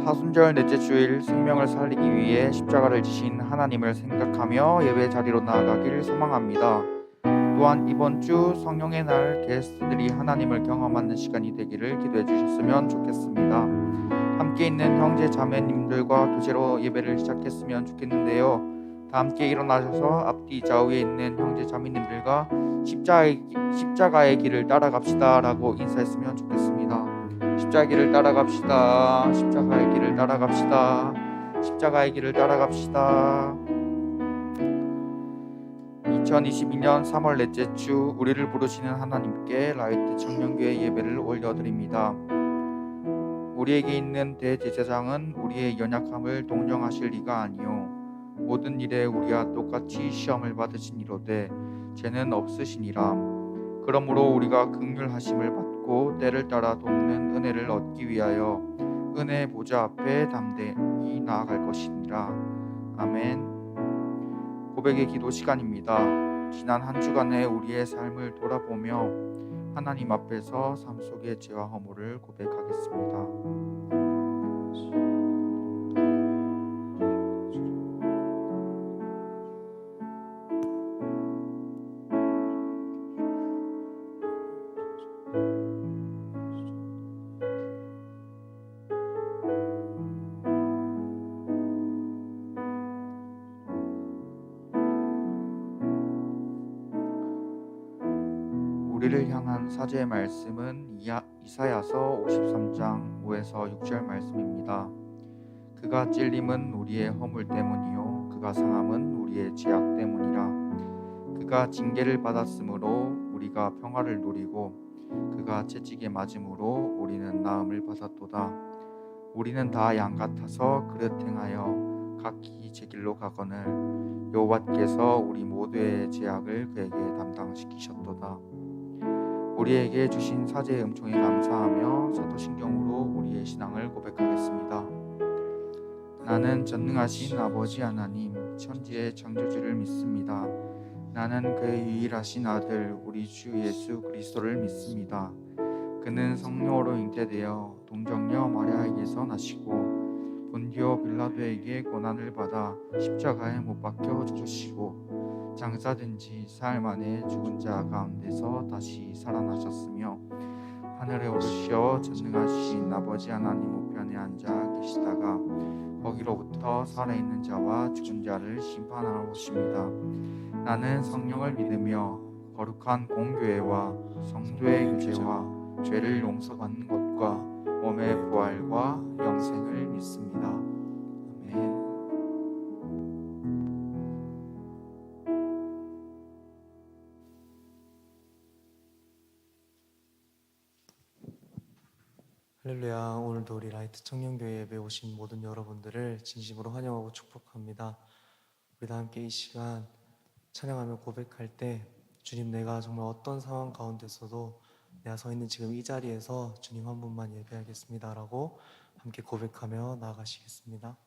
사순절 넷째 주일 생명을 살리기 위해 십자가를 지신 하나님을 생각하며 예배 자리로 나아가길 소망합니다. 또한 이번 주 성령의 날 게스트들이 하나님을 경험하는 시간이 되기를 기도해 주셨으면 좋겠습니다. 함께 있는 형제 자매님들과 교제로 예배를 시작했으면 좋겠는데요. 다 함께 일어나셔서 앞뒤 좌우에 있는 형제 자매님들과 십자가의 길을 따라갑시다 라고 인사했으면 좋겠습니다. 십자가의 길을 따라갑시다. 십자가의 길을 따라갑시다. 십자가의 길을 따라갑시다. 2022년 3월 넷째 주 우리를 부르시는 하나님께 라이트 청년교회 예배를 올려드립니다. 우리에게 있는 대제사장은 우리의 연약함을 동정하실 리가 아니요 모든 일에 우리와 똑같이 시험을 받으시니로되 죄는 없으시니라. 그러므로 우리가 긍휼하심을 받고 때를 따라 돕는 은혜를 얻기 위하여 은혜 보좌 앞에 담대히 나아갈 것이니라. 아멘. 고백의 기도 시간입니다. 지난 한 주간의 우리의 삶을 돌아보며 하나님 앞에서 삶 속의 죄와 허물을 고백하겠습니다. 우리를 향한 사제의 말씀은 이사야서 53장 5에서 6절 말씀입니다. 그가 찔림은 우리의 허물 때문이요 그가 상함은 우리의 죄악 때문이라. 그가 징계를 받았으므로 우리가 평화를 누리고 그가 채찍에 맞음으로 우리는 나음을 받았도다. 우리는 다 양 같아서 그릇 행하여 각기 제 길로 가거늘 여호와께서 우리 모두의 죄악을 그에게 담당시키셨도다. 우리에게 주신 사제의 은총에 감사하며 사도신경으로 우리의 신앙을 고백하겠습니다. 나는 전능하신 아버지 하나님 천지의 창조주를 믿습니다. 나는 그의 유일하신 아들 우리 주 예수 그리스도를 믿습니다. 그는 성령으로 잉태되어 동정녀 마리아에게서 나시고 본디오 빌라도에게 고난을 받아 십자가에 못 박혀 죽으시고 장사된 지 사흘 만에 죽은 자 가운데서 다시 살아나셨으며 하늘에 오르시어 전능하신 아버지 하나님 우편에 앉아 계시다가 거기로부터 살아있는 자와 죽은 자를 심판하러 오십니다. 나는 성령을 믿으며 거룩한 공교회와 성도의 교제와 죄를 용서받는 것과 몸의 부활과 영생을 믿습니다. 아멘. 할렐루야. 오늘도 우리 라이트 청년교회 예배 오신 모든 여러분들을 진심으로 환영하고 축복합니다. 우리 다 함께 이 시간 찬양하며 고백할 때 주님, 내가 정말 어떤 상황 가운데서도 내가 서 있는 지금 이 자리에서 주님 한 분만 예배하겠습니다 라고 함께 고백하며 나아가시겠습니다.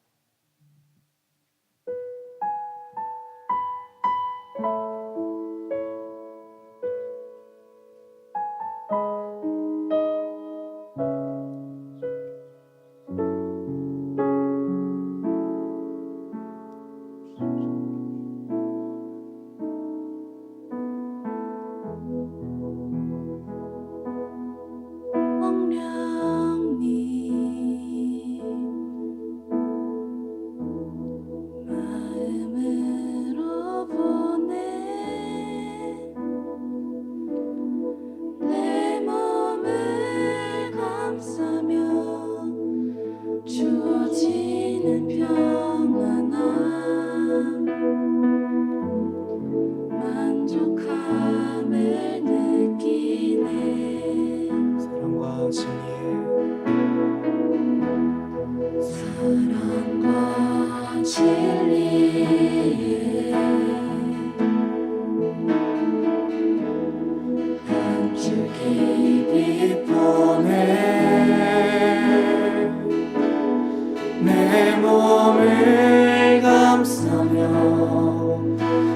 내 몸을 감싸며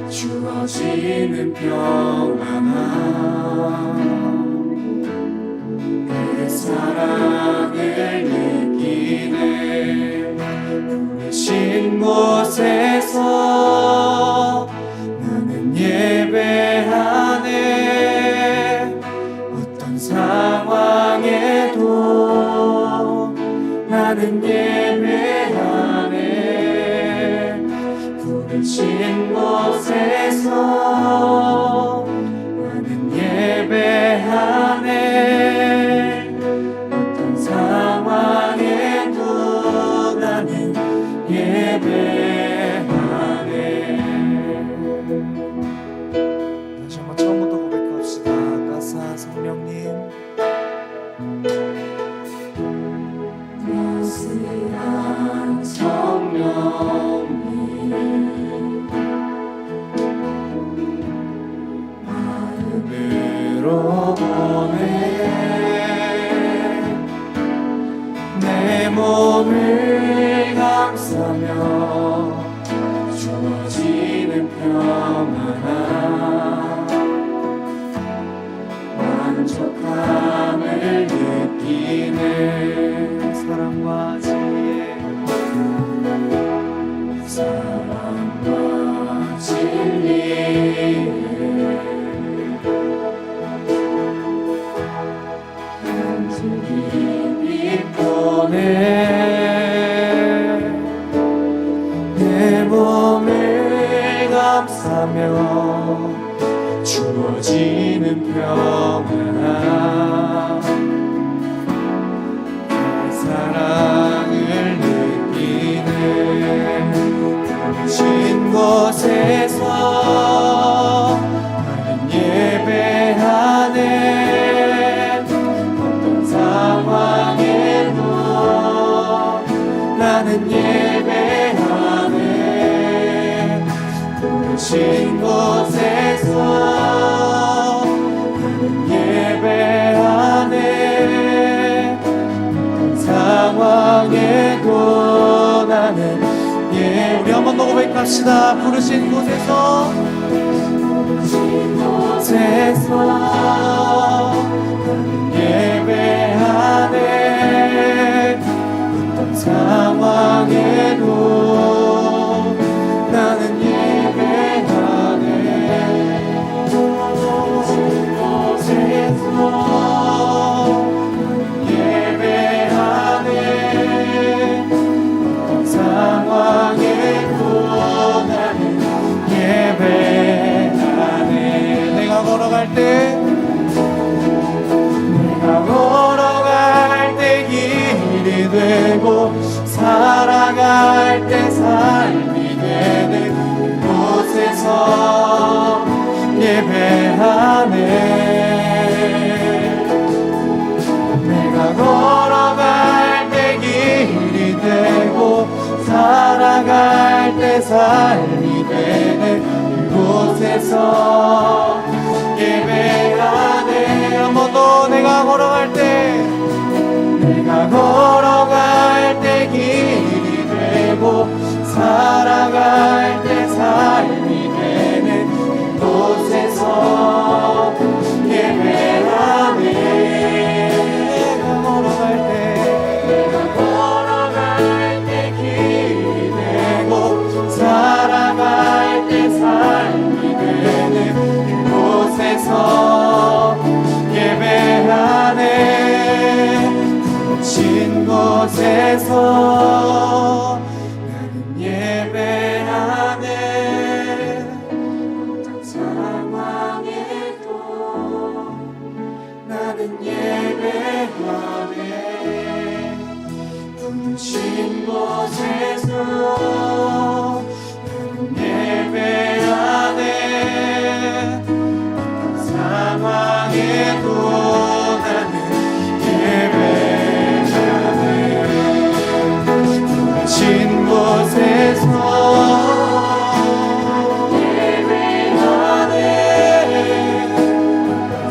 주어지는 평안함 그 사랑을 느끼네. 나는 예배하네. 부르신 곳에서 나는 예배하네. 어떤 상황에도 나는 예배하네. 다시 한번 처음부터 고백합시다. 따스한 성령님, 따스한 성령님, 마음으로 보내. 내 몸을 감싸며 주어지는 평안함, 만족함을 느끼네. 사랑과 지혜, 사랑과 진리에 한줄기 빛 보내. 내 몸을 감싸며 주어지는 평안함, 그 사랑을 느끼네. 부르신 곳에서 나는 예배하네. 어떤 상황에도 나는 예배하네. 부르신 곳에서 나는 예배하네. 어떤 상황에도 나는 우리 한 번 더 고백합시다. 부르신 곳에서 나는 예배하네. 어떤 상황에도 나는 예배하네. 곳에서 나는 예배하네. 어떤 상황에도 나는 예배하네. 내가 걸어갈 때 길이 되고 살아갈 때 삶이 되는 곳에서 예배하네. 내가 걸어갈 때 길이 되고 살아갈 때 삶이 되는 곳에서 예배하네. 한 번 더 내가 걸어갈 때 내가 걸어갈 때 길이 되고 살아갈 때 삶이 되는 곳에서 예배하네. 내가 걸어갈 때 길이 되고 살아갈 때 삶이 되는 곳에서 예배하네. 진 곳에서 나는 예배하네. 어떤 상황에도 나는 예배하네. 부르신 곳에서 나는 예배하네. 어떤 상황에도 나는 진 곳에서 예배하네.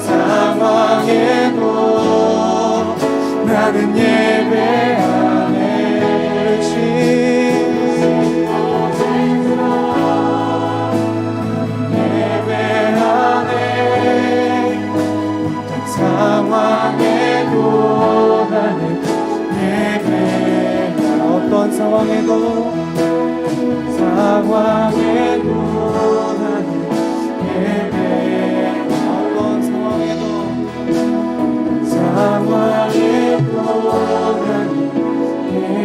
상황에도 나는 예배하네. 예배하네. 어떤 상황에도 나는 어떤 상황에도 나는 예배. 어떤 상황에도 나는 예배.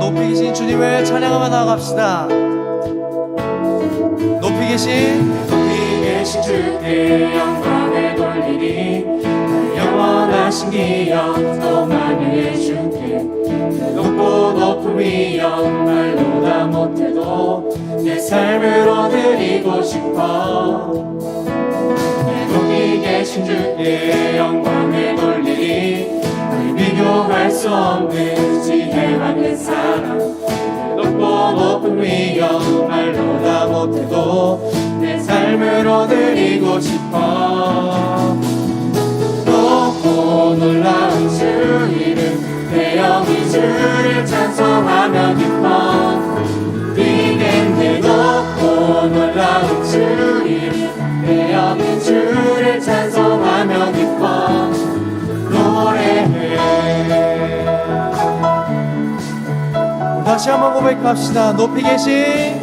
높이 계신 주님을 찬양하며 나아갑시다. 높이 계신 주께 영광을 돌리리. 영원하신 기억 또 만유의 주께 높고 높은 위엄 말로 다 못해도 내 삶으로 드리고 싶어. 높이 계신 주께 영광을 돌리리. 비교할 수 없는 지혜와 그 사랑 높고 높은 위엄 말로 다 못해도 내 삶으로 드리고 싶어. 높고 놀라운 주 이름 내 영이 주를 찬송하며 기뻐. 뛰겠네. 높고 놀라운 주 이름 내 영이 주를 찬송하며 기뻐. 노래해. 다시 한번 고백합시다. 높이 계신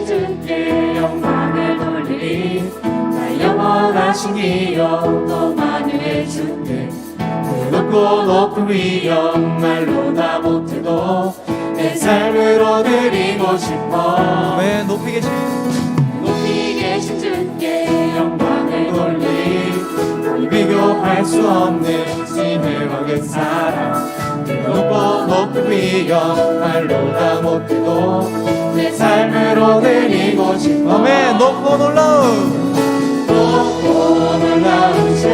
주께 영광을 돌리리. 나 영원하신 기억 또 만유의 주께 높고 높은 위엄 말로 다 못해도 내 삶으로 드리고 싶어. 왜 높이 계신 주께 영광을 돌리리. 비교할 수 없는 지혜와 그 사랑 높고 높은 위엄 말로 다 못해도 내 삶으로 드리고 싶어. 아멘. 높고 놀라운 주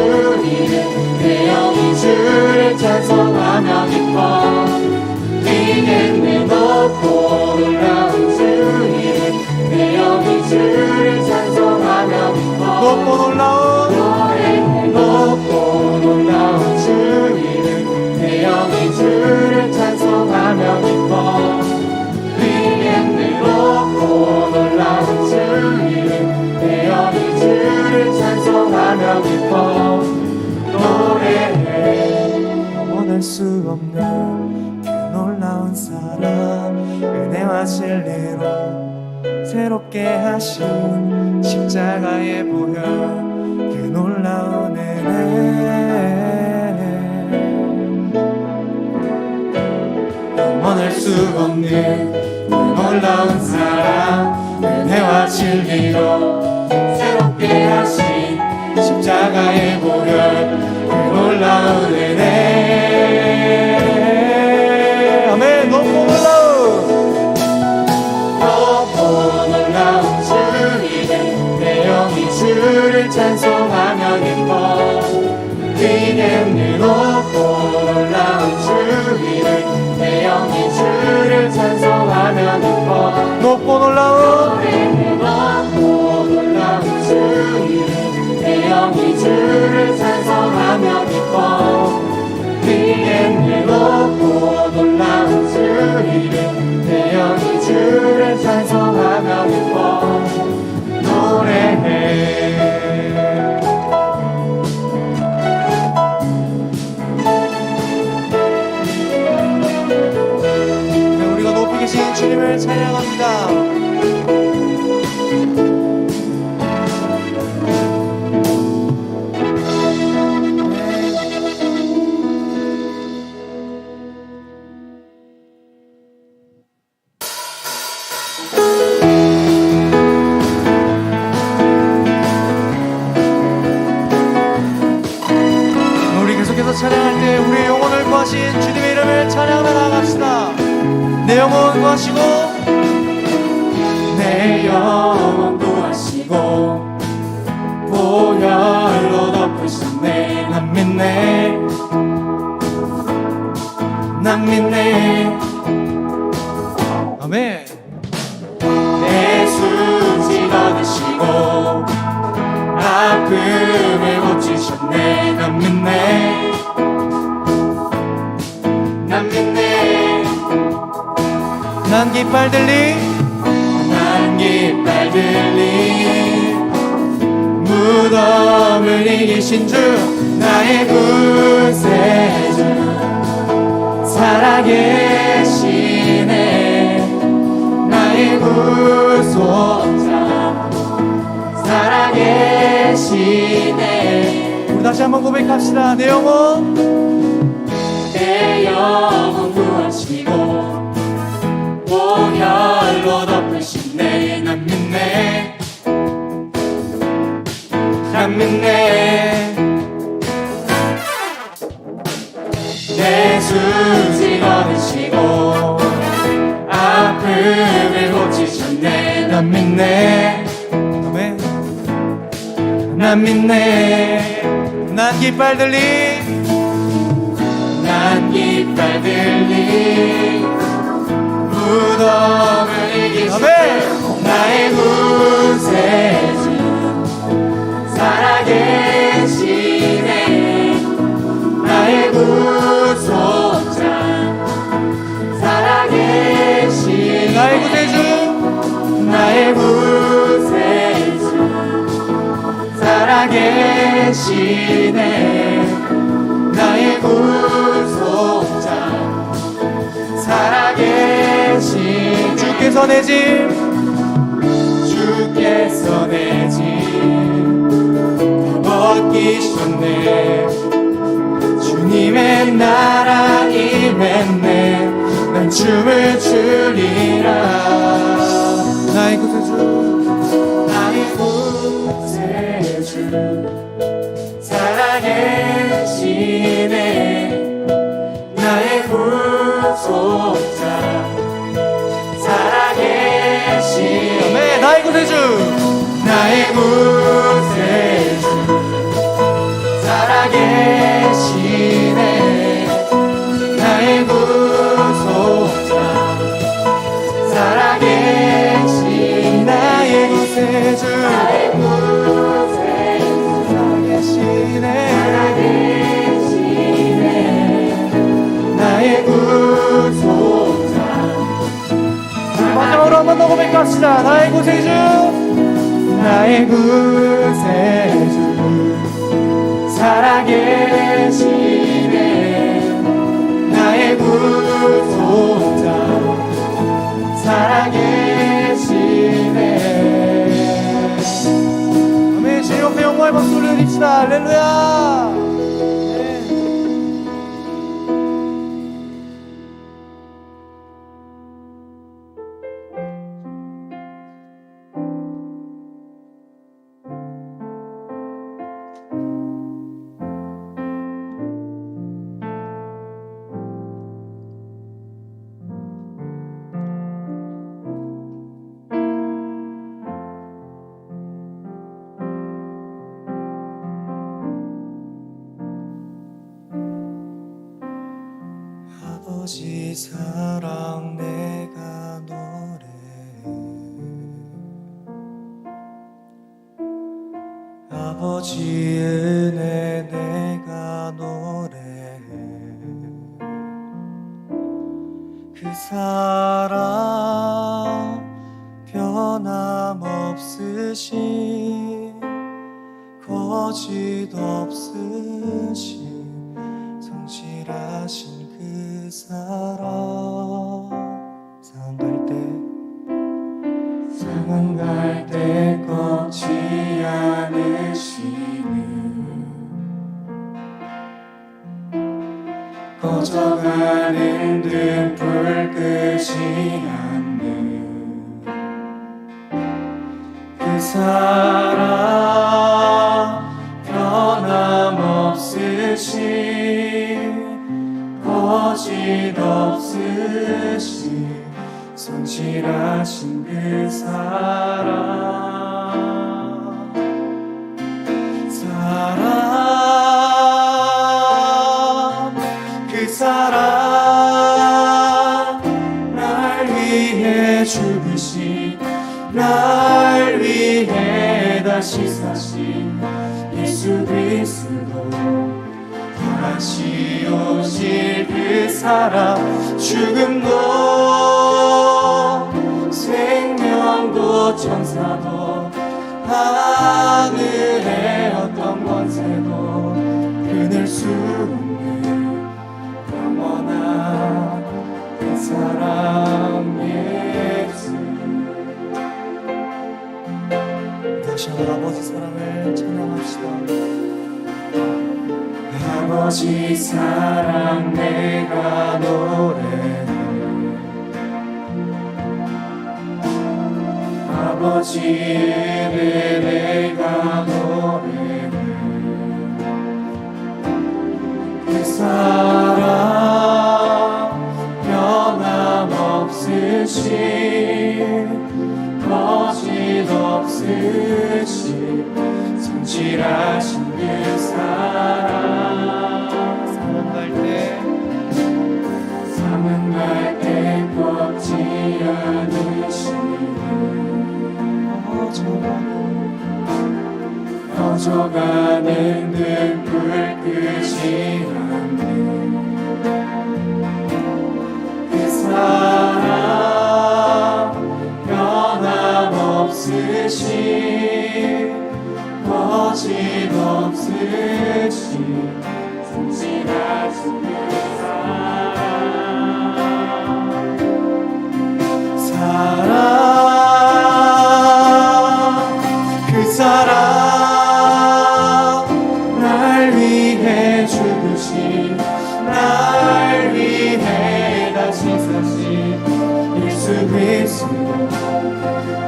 이름 내 영이 주를 찬송하며 기뻐. 뛰겠네. 높고 놀라운 주 이름 내 영이 주를 찬송하며 기뻐. 높고 놀라운 높고 놀라운 주 이름 내 영이 주를 찬송하며 기뻐. 뛰겠네. 높고 놀라운 주 이름 내 영이 주를 찬송하며 기뻐. 노래해. 원할 수 없는 그 놀라운 사랑 은혜와 진리로 새롭게 하신 십자가의 보혈 그 놀라운 은혜. 원할 수 없는 그 놀라운 사랑 은혜와 진리로 새롭게 하신 십자가의 보혈 그 놀라운 은혜. 아멘. 높고 놀라운 주 이름 내 영이 주를 찬송하며 기뻐. 뛰겠네. 높고 놀라운 주 이름 내 영이 주를 찬송하며 기뻐. 높고 놀라운 높고 놀라운 주 이름 내 영이 주를 찬송하며 기뻐. 뛰겠네. 높고 놀라운 주 이름 내 영이 주를 찬송하며 기뻐. 노래해. 네, 우리가 높이 계신 주님을 찬양합니다. 우리 계속해서 찬양할 때 우리 영혼을 구하신 주님의 이름을 찬양하며 나아갑시다. 내 영혼 구하시고 내 영혼 구하시고 보혈로 덮으셨네. 난 믿네. 난 믿네. 아멘. 내 수치 받으시고 아픔을 고치셨네. 난 믿네. 난 믿네. 난 깃발 들리 난 깃발 들리 무덤을 이기신 주 나의 구세주 살아계시네. 나의 구속자 살아계시네. 우리 다시 한번 고백합시다. 내 영혼 내 영혼 구하시고 보혈로 덮으신 내난 믿네 난 믿네 내 수지 걸으시고 아픔을 고치셨네 난 믿네 아멘. 난 믿네 난 깃발 들리 난 깃발 들리 무덤을 이기신 아멘. 나의 구세주 살아계시네 나의 구속자 살아계시네 나의 구세주 나의 구세주 살아계시네 나의 구속자 살아계시네 주께서 내 집 주께서 내 집 벗기셨네 주님의 나라 임했네 난 춤을 추리라 나의 구세주 나의 구세주 살아계시네 나의 구속자 살아계시네 아멘. 나의 구세주 나의 구세주 살아계시네 나의 구속자 살아계시네 나의 구세주 살아계시네 나의 구속자 마지막으로 한번 더 고백합시다. 나의 구세주 나의 구세주 살아계시네 나의 구속자 살아계시네 아멘. 주님 앞에 영광의 박수를 드립시다. 할렐루야. 아버지 사랑 내가 노래해 아버지 은혜 내가 노래해 그 사랑 변함없으신 거짓 없으신 성실하신 그 사랑 상한 갈 때 꺾지 않으시는 꺼져가는 등불 끄지 않는 그 사랑 변함없으신 거짓 없으신 성실하신 그 사랑 그 사랑 날 위해 죽으신 날 위해 다시 사신 예수 그리스도 다시 오실 그 사랑 죽음도 생명도 천사도 하늘의 어떤 권세도 끊을 수 없는 영원한 그 사랑 예수 다시 한번 아버지 사랑을 찬양합시다. 아버지 사랑 내가 노래해 아버지 은혜 내가 노래해 그 사랑 변함없으신 거짓 없으신 성실하신 그 사랑 삶은 갈 때 꼭 지어주시네 꺼져가는 등불 끄지 않네 그 사랑 변함없으신 거짓 없으신 성실하신 그 사랑 그 사랑 날 위해 죽으신 날 위해 다시 사신 예수 그리스도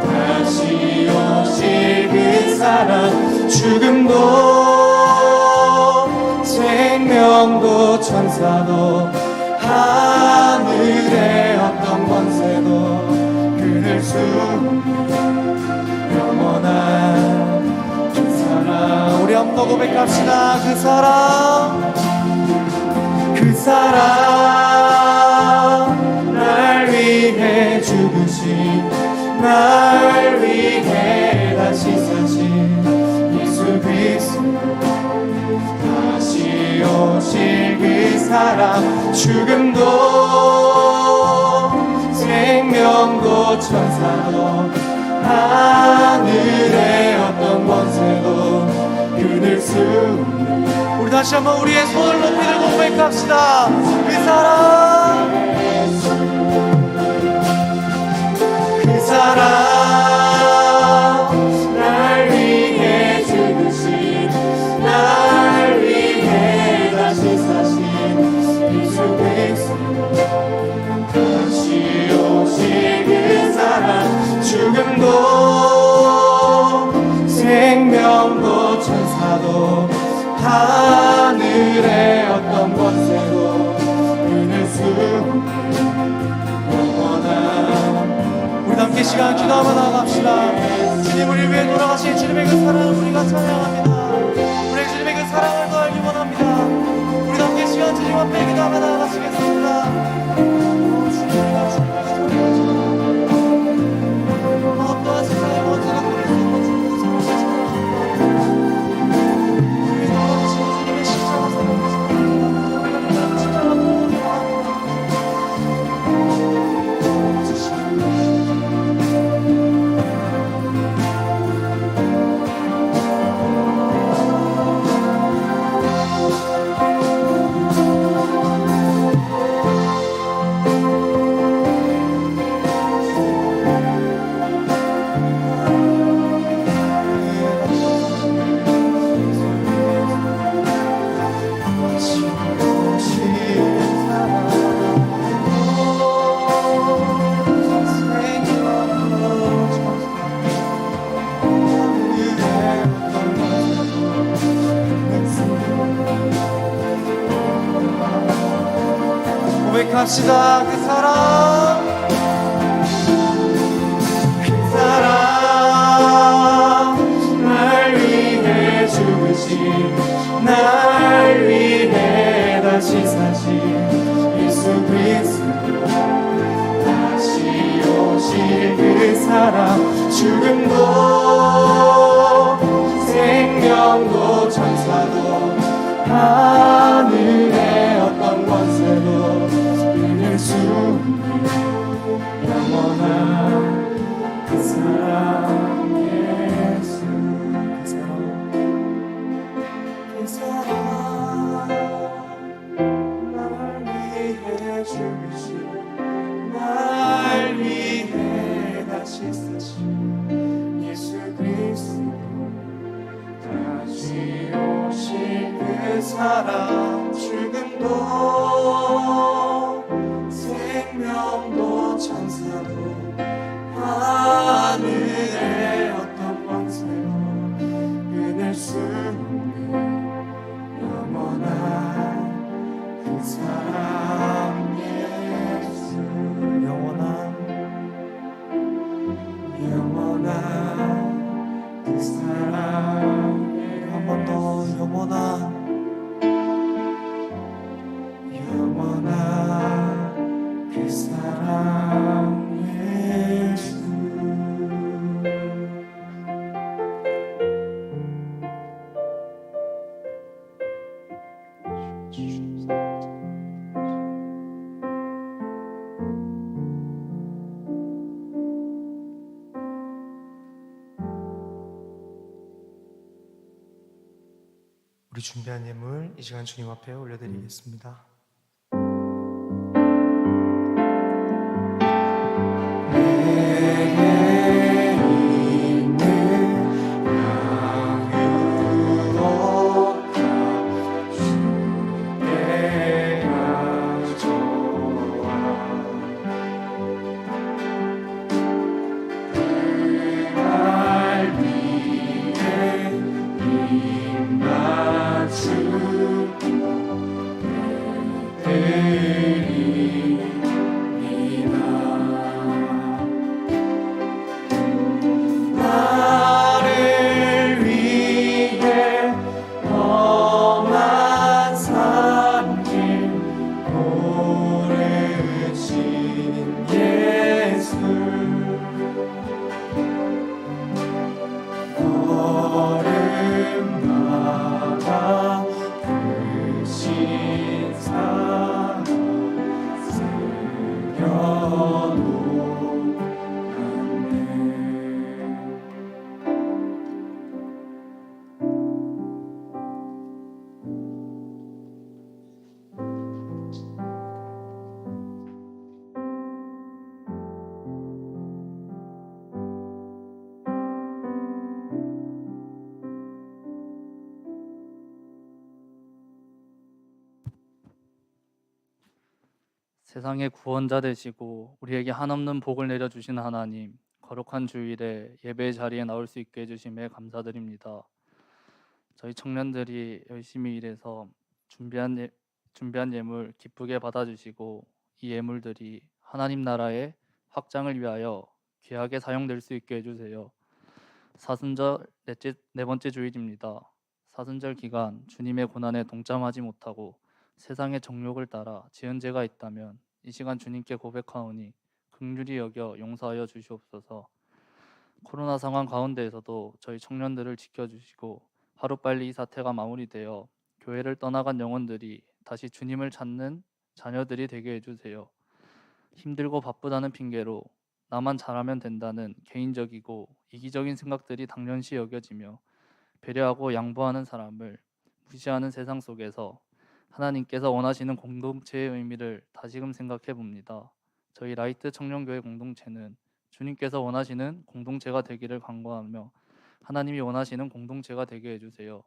다시 오실 그 사랑 죽음도 생명도 천사도 하늘의 어떤 권세도 끊을 수 없는 영원한 그 사랑 우리 한번 더 고백합시다 그 사랑 날 위해 죽으신 날 위해 다시 사신 예수 그리스도 다시 오실 그 사랑 죽음도 생명도 천사도 하늘의 어떤 권세도 끊을 수 없는 우리 다시 한번 우리의 손을 높이 들고 고백합시다 그 사랑 날 위해 죽으신 날 위해 다시 사신 예수 그리스도 다시 오실 그 사랑 죽음도 생명도 천사도 하늘의 어떤 권세도 끊을 수 없는 영원한 우리 함께 시간 기도하며 나아갑시다 주님을 위해 돌아가신 주님의 그 사랑을 우리가 찬양합니다 우리 주님의 그 사랑을 더 알기 원합니다 우리 함께 시간 주님 앞에 기도하며 나아가시겠습니다 어떠한 세상의 모든 것들을 고백합시다 그 사랑 날 위해 죽으신 날 위해 다시 사신 예수 그리스도 다시 오실 그 사랑 죽음도 생명도 천사도 하늘의 어떤 권세도 끊을 수 없는 영원한 그 사랑 예수 그 사랑 날 위해 죽으신 날 위해 다시 사신 예수 그리스도 다시 오실 그 그 사랑 죽음도 생명도 천사도 하늘의 어떤 권세도 끊을 수 없는 영원한 그 사랑 예수 영원한 그 사랑 한 번 더 영원한 그 사랑 예수 우리 준비한 예물 이 시간 주님 앞에 올려드리겠습니다. 내게 있는 향유로다 주께 가져와 그날 위에 입맞추고 드립니다. 나를 위해 험한 산길 오르신 예수 걸음마다 그 신사랑 새겨놓았네. 세상의 구원자 되시고 우리에게 한없는 복을 내려주신 하나님, 거룩한 주일에 예배의 자리에 나올 수 있게 해주심에 감사드립니다. 저희 청년들이 열심히 일해서 준비한 예물 기쁘게 받아주시고 이 예물들이 하나님 나라의 확장을 위하여 귀하게 사용될 수 있게 해주세요. 사순절 네 번째 주일입니다. 사순절 기간 주님의 고난에 동참하지 못하고 세상의 정욕을 따라 지은 죄가 있다면 이 시간 주님께 고백하오니 긍휼히 여겨 용서하여 주시옵소서. 코로나 상황 가운데에서도 저희 청년들을 지켜주시고 하루빨리 이 사태가 마무리되어 교회를 떠나간 영혼들이 다시 주님을 찾는 자녀들이 되게 해주세요. 힘들고 바쁘다는 핑계로 나만 잘하면 된다는 개인적이고 이기적인 생각들이 당연시 여겨지며 배려하고 양보하는 사람을 무시하는 세상 속에서 하나님께서 원하시는 공동체의 의미를 다시금 생각해 봅니다. 저희 라이트 청년교회 공동체는 주님께서 원하시는 공동체가 되기를 간구하며 하나님이 원하시는 공동체가 되게 해주세요.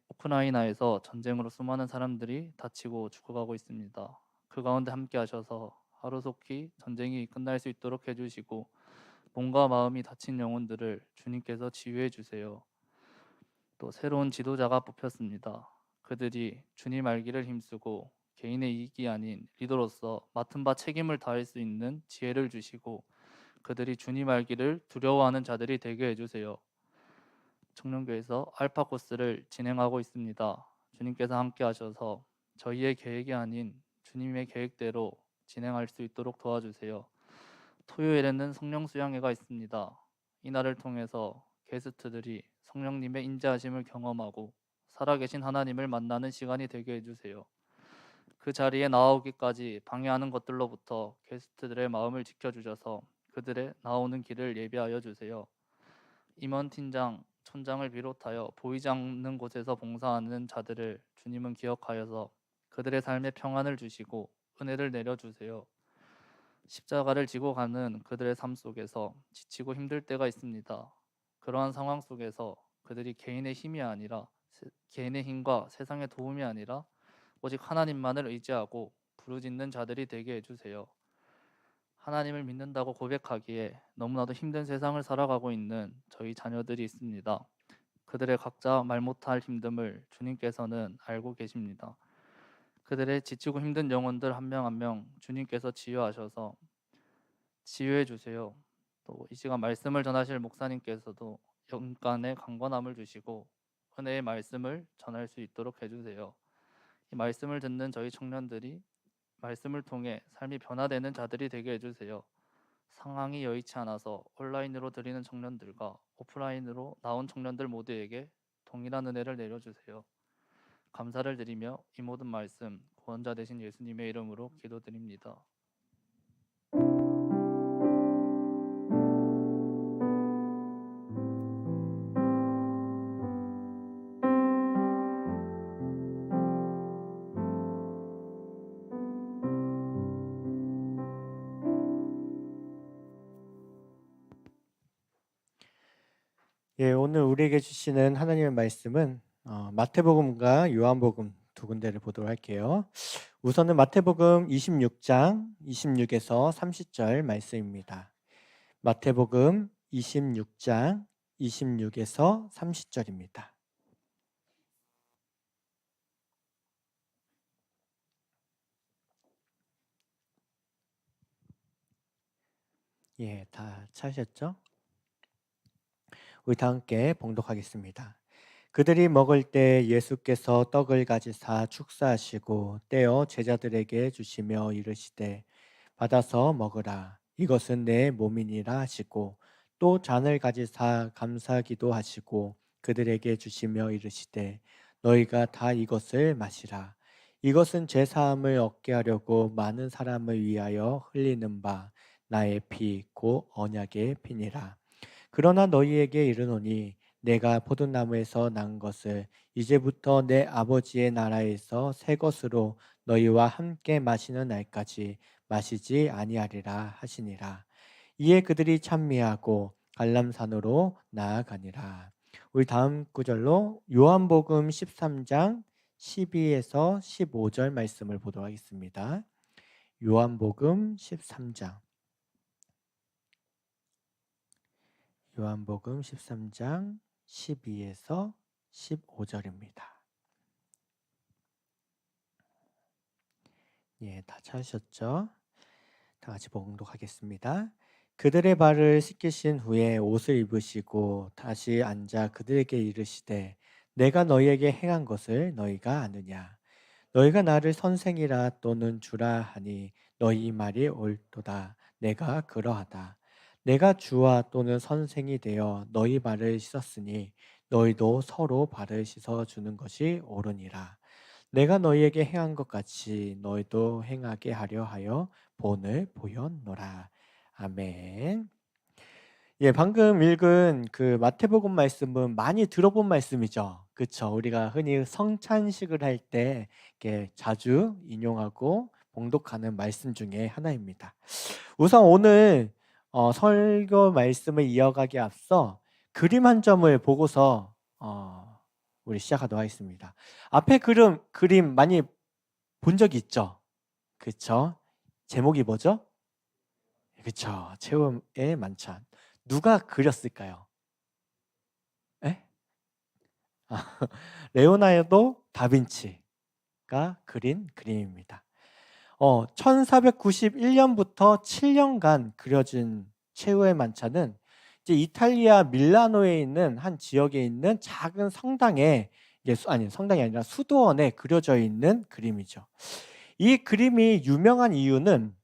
우크라이나에서 전쟁으로 수많은 사람들이 다치고 죽어가고 있습니다. 그 가운데 함께 하셔서 하루속히 전쟁이 끝날 수 있도록 해주시고 몸과 마음이 다친 영혼들을 주님께서 치유해 주세요. 또 새로운 지도자가 뽑혔습니다. 그들이 주님 알기를 힘쓰고 개인의 이익이 아닌 리더로서 맡은 바 책임을 다할 수 있는 지혜를 주시고 그들이 주님 알기를 두려워하는 자들이 되게 해주세요. 청년교회에서 알파 코스를 진행하고 있습니다. 주님께서 함께 하셔서 저희의 계획이 아닌 주님의 계획대로 진행할 수 있도록 도와주세요. 토요일에는 성령 수양회가 있습니다. 이날을 통해서 게스트들이 성령님의 인자하심을 경험하고 살아계신 하나님을 만나는 시간이 되게 해주세요. 그 자리에 나오기까지 방해하는 것들로부터 게스트들의 마음을 지켜주셔서 그들의 나오는 길을 예비하여 주세요. 임원 팀장, 촌장을 비롯하여 보이지 않는 곳에서 봉사하는 자들을 주님은 기억하여서 그들의 삶에 평안을 주시고 은혜를 내려주세요. 십자가를 지고 가는 그들의 삶 속에서 지치고 힘들 때가 있습니다. 그러한 상황 속에서 그들이 개인의 힘이 아니라 개인의 힘과 세상의 도움이 아니라 오직 하나님만을 의지하고 부르짖는 자들이 되게 해주세요. 하나님을 믿는다고 고백하기에 너무나도 힘든 세상을 살아가고 있는 저희 자녀들이 있습니다. 그들의 각자 말 못할 힘듦을 주님께서는 알고 계십니다. 그들의 지치고 힘든 영혼들 한 명 한 명 주님께서 치유하셔서 치유해 주세요. 또 이 시간 말씀을 전하실 목사님께서도 영간의 강건함을 주시고 은혜의 말씀을 전할 수 있도록 해주세요. 이 말씀을 듣는 저희 청년들이 말씀을 통해 삶이 변화되는 자들이 되게 해주세요. 상황이 여의치 않아서 온라인으로 드리는 청년들과 오프라인으로 나온 청년들 모두에게 동일한 은혜를 내려주세요. 감사를 드리며 이 모든 말씀 구원자 되신 예수님의 이름으로 기도드립니다. 예, 오늘 우리에게 주시는 하나님의 말씀은 마태복음과 요한복음 두 군데를 보도록 할게요. 우선은 마태복음 26장 26에서 30절 말씀입니다. 마태복음 26장 26에서 30절입니다. 예, 다 찾으셨죠? 우리 다 함께 봉독하겠습니다. 그들이 먹을 때 예수께서 떡을 가지사 축사하시고 떼어 제자들에게 주시며 이르시되 받아서 먹으라 이것은 내 몸이니라 하시고 또 잔을 가지사 감사기도 하시고 그들에게 주시며 이르시되 너희가 다 이것을 마시라 이것은 제 사함을 얻게 하려고 많은 사람을 위하여 흘리는 바 나의 피 곧 언약의 피니라. 그러나 너희에게 이르노니 내가 포도나무에서 난 것을 이제부터 내 아버지의 나라에서 새 것으로 너희와 함께 마시는 날까지 마시지 아니하리라 하시니라. 이에 그들이 찬미하고 갈람산으로 나아가니라. 우리 다음 구절로 요한복음 13장 12에서 15절 말씀을 보도록 하겠습니다. 요한복음 13장 12에서 15절입니다. 예, 다 찾으셨죠? 다 같이 봉독하겠습니다. 그들의 발을 씻기신 후에 옷을 입으시고 다시 앉아 그들에게 이르시되 내가 너희에게 행한 것을 너희가 아느냐? 너희가 나를 선생이라 또는 주라 하니 너희 말이 옳도다. 내가 그러하다. 내가 주와 또는 선생이 되어 너희 발을 씻었으니 너희도 서로 발을 씻어 주는 것이 옳으니라. 내가 너희에게 행한 것 같이 너희도 행하게 하려 하여 본을 보였노라. 아멘. 예, 방금 읽은 그 마태복음 말씀은 많이 들어본 말씀이죠. 그렇죠? 우리가 흔히 성찬식을 할 때 이렇게 자주 인용하고 봉독하는 말씀 중에 하나입니다. 우선 오늘 설교 말씀을 이어가기 앞서 그림 한 점을 보고서 우리 시작하도록 하겠습니다. 앞에 그림 많이 본 적이 있죠? 그렇죠? 제목이 뭐죠? 그렇죠. 최후의 만찬. 누가 그렸을까요? 에? 레오나르도 다빈치가 그린 그림입니다. 1491년부터 7년간 그려진 최후의 만찬은 이제 이탈리아 밀라노에 있는 한 지역에 있는 작은 성당에 성당이 아니라 수도원에 그려져 있는 그림이죠. 이 그림이 유명한 이유는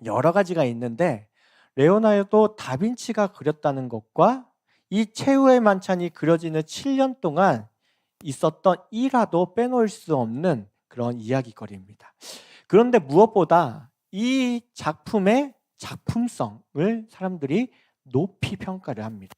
여러 가지가 있는데 레오나르도 다빈치가 그렸다는 것과 이 최후의 만찬이 그려지는 7년 동안 있었던 일화도 빼놓을 수 없는 그런 이야기거리입니다. 그런데 무엇보다 이 작품의 작품성을 사람들이 높이 평가를 합니다.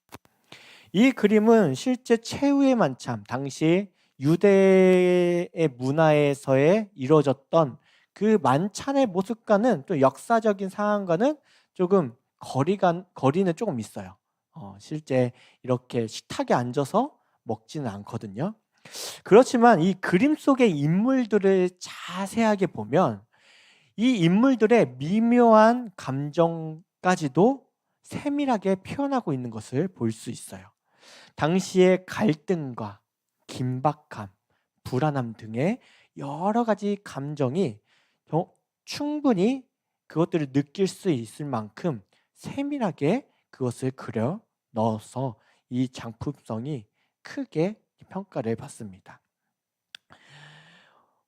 이 그림은 실제 최후의 만찬, 당시 유대의 문화에서의 이루어졌던 그 만찬의 모습과는 또 역사적인 상황과는 조금 거리는 조금 있어요. 실제 이렇게 식탁에 앉아서 먹지는 않거든요. 그렇지만 이 그림 속의 인물들을 자세하게 보면 이 인물들의 미묘한 감정까지도 세밀하게 표현하고 있는 것을 볼 수 있어요. 당시의 갈등과 긴박함, 불안함 등의 여러 가지 감정이 충분히 그것들을 느낄 수 있을 만큼 세밀하게 그것을 그려 넣어서 이 작품성이 크게 평가를 받습니다.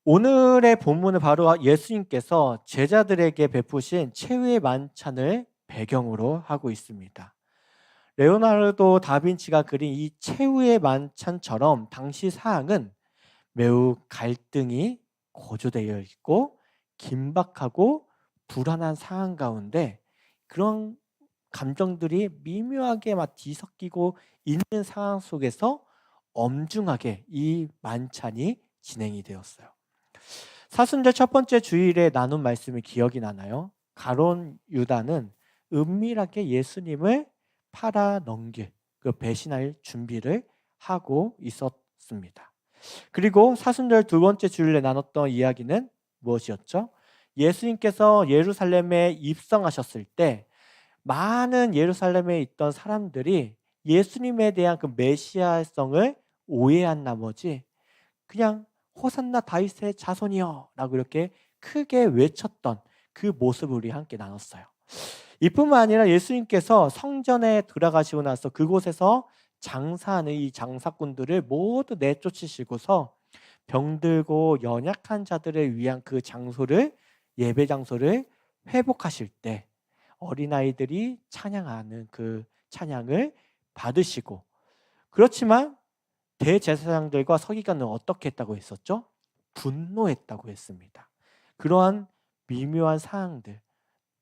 오늘의 본문은 바로 예수님께서 제자들에게 베푸신 최후의 만찬을 배경으로 하고 있습니다. 레오나르도 다빈치가 그린 이 최후의 만찬처럼 당시 사항은 매우 갈등이 고조되어 있고 긴박하고 불안한 상황 가운데 그런 감정들이 미묘하게 막 뒤섞이고 있는 상황 속에서 엄중하게 이 만찬이 진행이 되었어요. 사순절 첫 번째 주일에 나눈 말씀이 기억이 나나요? 가론 유다는 은밀하게 예수님을 팔아 넘길, 그 배신할 준비를 하고 있었습니다. 그리고 사순절 두 번째 주일에 나눴던 이야기는 무엇이었죠? 예수님께서 예루살렘에 입성하셨을 때 많은 예루살렘에 있던 사람들이 예수님에 대한 그 메시아성을 오해한 나머지 그냥 호산나 다윗의 자손이여 라고 이렇게 크게 외쳤던 그 모습을 우리 함께 나눴어요. 이뿐만 아니라 예수님께서 성전에 들어가시고 나서 그곳에서 장사하는 이 장사꾼들을 모두 내쫓으시고서 병들고 연약한 자들을 위한 그 장소를, 예배 장소를 회복하실 때 어린아이들이 찬양하는 그 찬양을 받으시고, 그렇지만 대제사장들과 서기관은 어떻게 했다고 했었죠? 분노했다고 했습니다. 그러한 미묘한 사항들,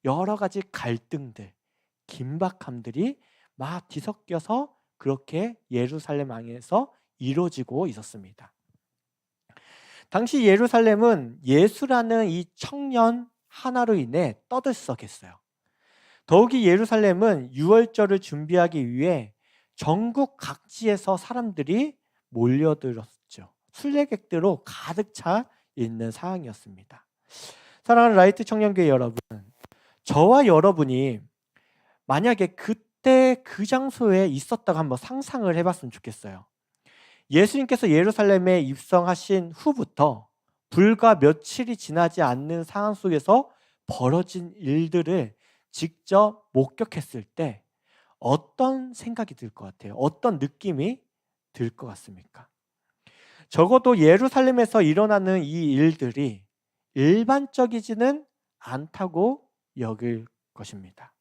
여러 가지 갈등들, 긴박함들이 막 뒤섞여서 그렇게 예루살렘 안에서 이루어지고 있었습니다. 당시 예루살렘은 예수라는 이 청년 하나로 인해 떠들썩했어요. 더욱이 예루살렘은 유월절을 준비하기 위해 전국 각지에서 사람들이 몰려들었죠. 순례객들로 가득 차 있는 상황이었습니다. 사랑하는 라이트 청년교회 여러분, 저와 여러분이 만약에 그때 그 장소에 있었다고 한번 상상을 해봤으면 좋겠어요. 예수님께서 예루살렘에 입성하신 후부터 불과 며칠이 지나지 않는 상황 속에서 벌어진 일들을 직접 목격했을 때 어떤 생각이 들 것 같아요? 어떤 느낌이 들 것 같습니까? 적어도 예루살렘에서 일어나는 이 일들이 일반적이지는 않다고 여길 것입니다.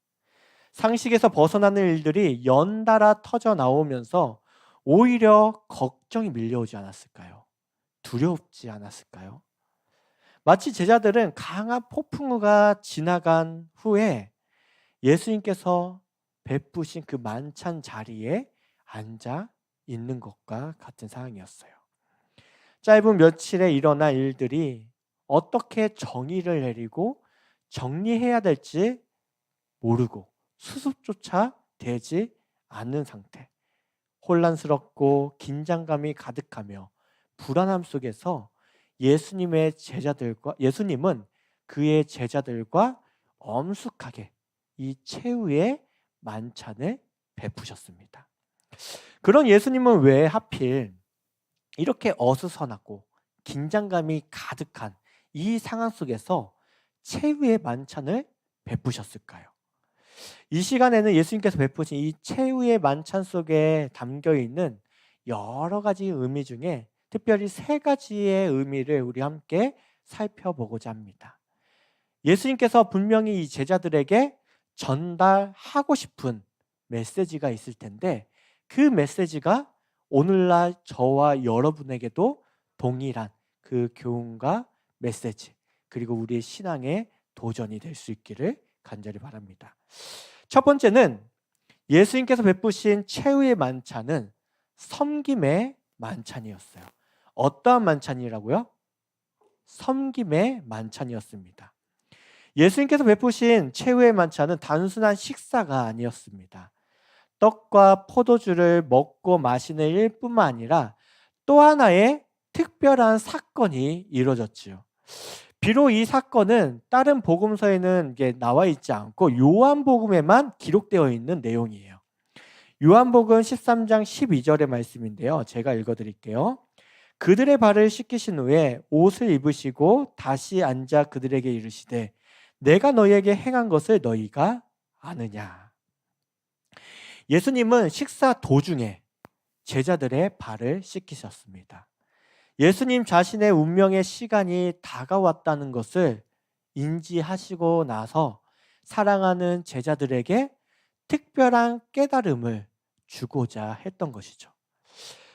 상식에서 벗어나는 일들이 연달아 터져 나오면서 오히려 걱정이 밀려오지 않았을까요? 두렵지 않았을까요? 마치 제자들은 강한 폭풍우가 지나간 후에 예수님께서 베푸신 그 만찬 자리에 앉아 있는 것과 같은 상황이었어요. 짧은 며칠에 일어난 일들이 어떻게 정의를 내리고 정리해야 될지 모르고 수습조차 되지 않는 상태, 혼란스럽고 긴장감이 가득하며 불안함 속에서 예수님은 그의 제자들과 엄숙하게 이 최후의 만찬을 베푸셨습니다. 그런 예수님은 왜 하필 이렇게 어수선하고 긴장감이 가득한 이 상황 속에서 최후의 만찬을 베푸셨을까요? 이 시간에는 예수님께서 베푸신 이 최후의 만찬 속에 담겨 있는 여러 가지 의미 중에 특별히 세 가지의 의미를 우리 함께 살펴보고자 합니다. 예수님께서 분명히 이 제자들에게 전달하고 싶은 메시지가 있을 텐데 그 메시지가 오늘날 저와 여러분에게도 동일한 그 교훈과 메시지, 그리고 우리의 신앙의 도전이 될 수 있기를 간절히 바랍니다. 첫 번째는 예수님께서 베푸신 최후의 만찬은 섬김의 만찬이었어요. 어떠한 만찬이라고요? 섬김의 만찬이었습니다. 예수님께서 베푸신 최후의 만찬은 단순한 식사가 아니었습니다. 떡과 포도주를 먹고 마시는 일뿐만 아니라 또 하나의 특별한 사건이 이루어졌지요. 비록 이 사건은 다른 복음서에는 이게 나와 있지 않고 요한복음에만 기록되어 있는 내용이에요. 요한복음 13장 12절의 말씀인데요. 제가 읽어드릴게요. 그들의 발을 씻기신 후에 옷을 입으시고 다시 앉아 그들에게 이르시되 내가 너희에게 행한 것을 너희가 아느냐. 예수님은 식사 도중에 제자들의 발을 씻기셨습니다. 예수님 자신의 운명의 시간이 다가왔다는 것을 인지하시고 나서 사랑하는 제자들에게 특별한 깨달음을 주고자 했던 것이죠.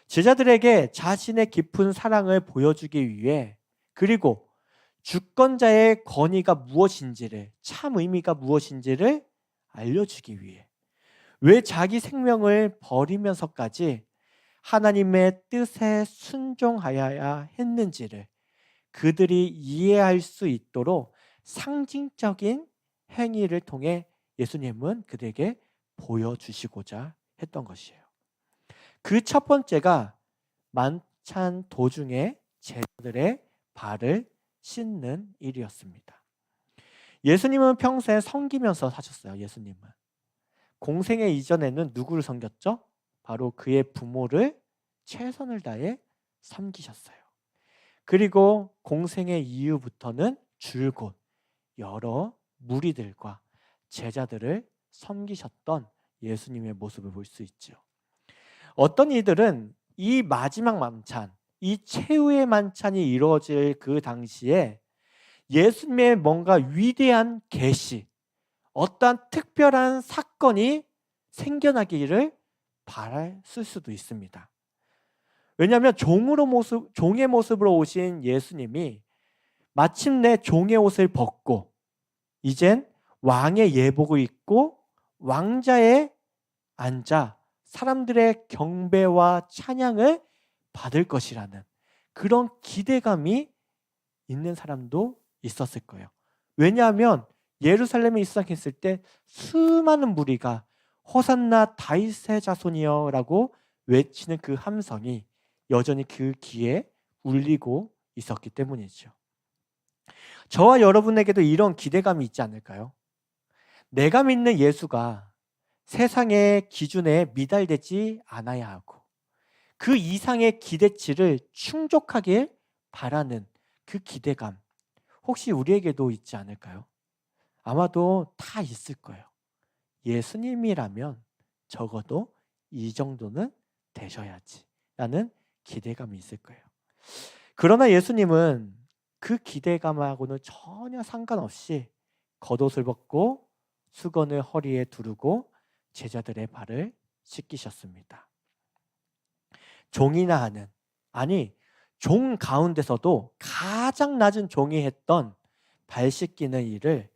제자들에게 자신의 깊은 사랑을 보여주기 위해, 그리고 주권자의 권위가 무엇인지를, 참 의미가 무엇인지를 알려주기 위해, 왜 자기 생명을 버리면서까지 하나님의 뜻에 순종하여야 했는지를 그들이 이해할 수 있도록 상징적인 행위를 통해 예수님은 그들에게 보여주시고자 했던 것이에요. 그 첫 번째가 만찬 도중에 제자들의 발을 씻는 일이었습니다. 예수님은 평소에 섬기면서 사셨어요. 예수님은 공생애 이전에는 누구를 섬겼죠? 바로 그의 부모를 최선을 다해 섬기셨어요. 그리고 공생애 이후부터는 줄곧 여러 무리들과 제자들을 섬기셨던 예수님의 모습을 볼 수 있죠. 어떤 이들은 이 마지막 만찬, 이 최후의 만찬이 이루어질 그 당시에 예수님의 뭔가 위대한 계시, 어떠한 특별한 사건이 생겨나기를 바랐을 수도 있습니다. 왜냐하면 종의 모습으로 오신 예수님이 마침내 종의 옷을 벗고 이젠 왕의 예복을 입고 왕자에 앉아 사람들의 경배와 찬양을 받을 것이라는 그런 기대감이 있는 사람도 있었을 거예요. 왜냐하면 예루살렘에 입성했을 때 수많은 무리가 호산나 다윗의 자손이여 라고 외치는 그 함성이 여전히 그 귀에 울리고 있었기 때문이죠. 저와 여러분에게도 이런 기대감이 있지 않을까요? 내가 믿는 예수가 세상의 기준에 미달되지 않아야 하고 그 이상의 기대치를 충족하길 바라는 그 기대감, 혹시 우리에게도 있지 않을까요? 아마도 다 있을 거예요. 예수님이라면 적어도 이 정도는 되셔야지 라는 기대감이 있을 거예요. 그러나 예수님은 그 기대감하고는 전혀 상관없이 겉옷을 벗고 수건을 허리에 두르고 제자들의 발을 씻기셨습니다. 종이나 하는, 아니 종 가운데서도 가장 낮은 종이 했던 발 씻기는 일을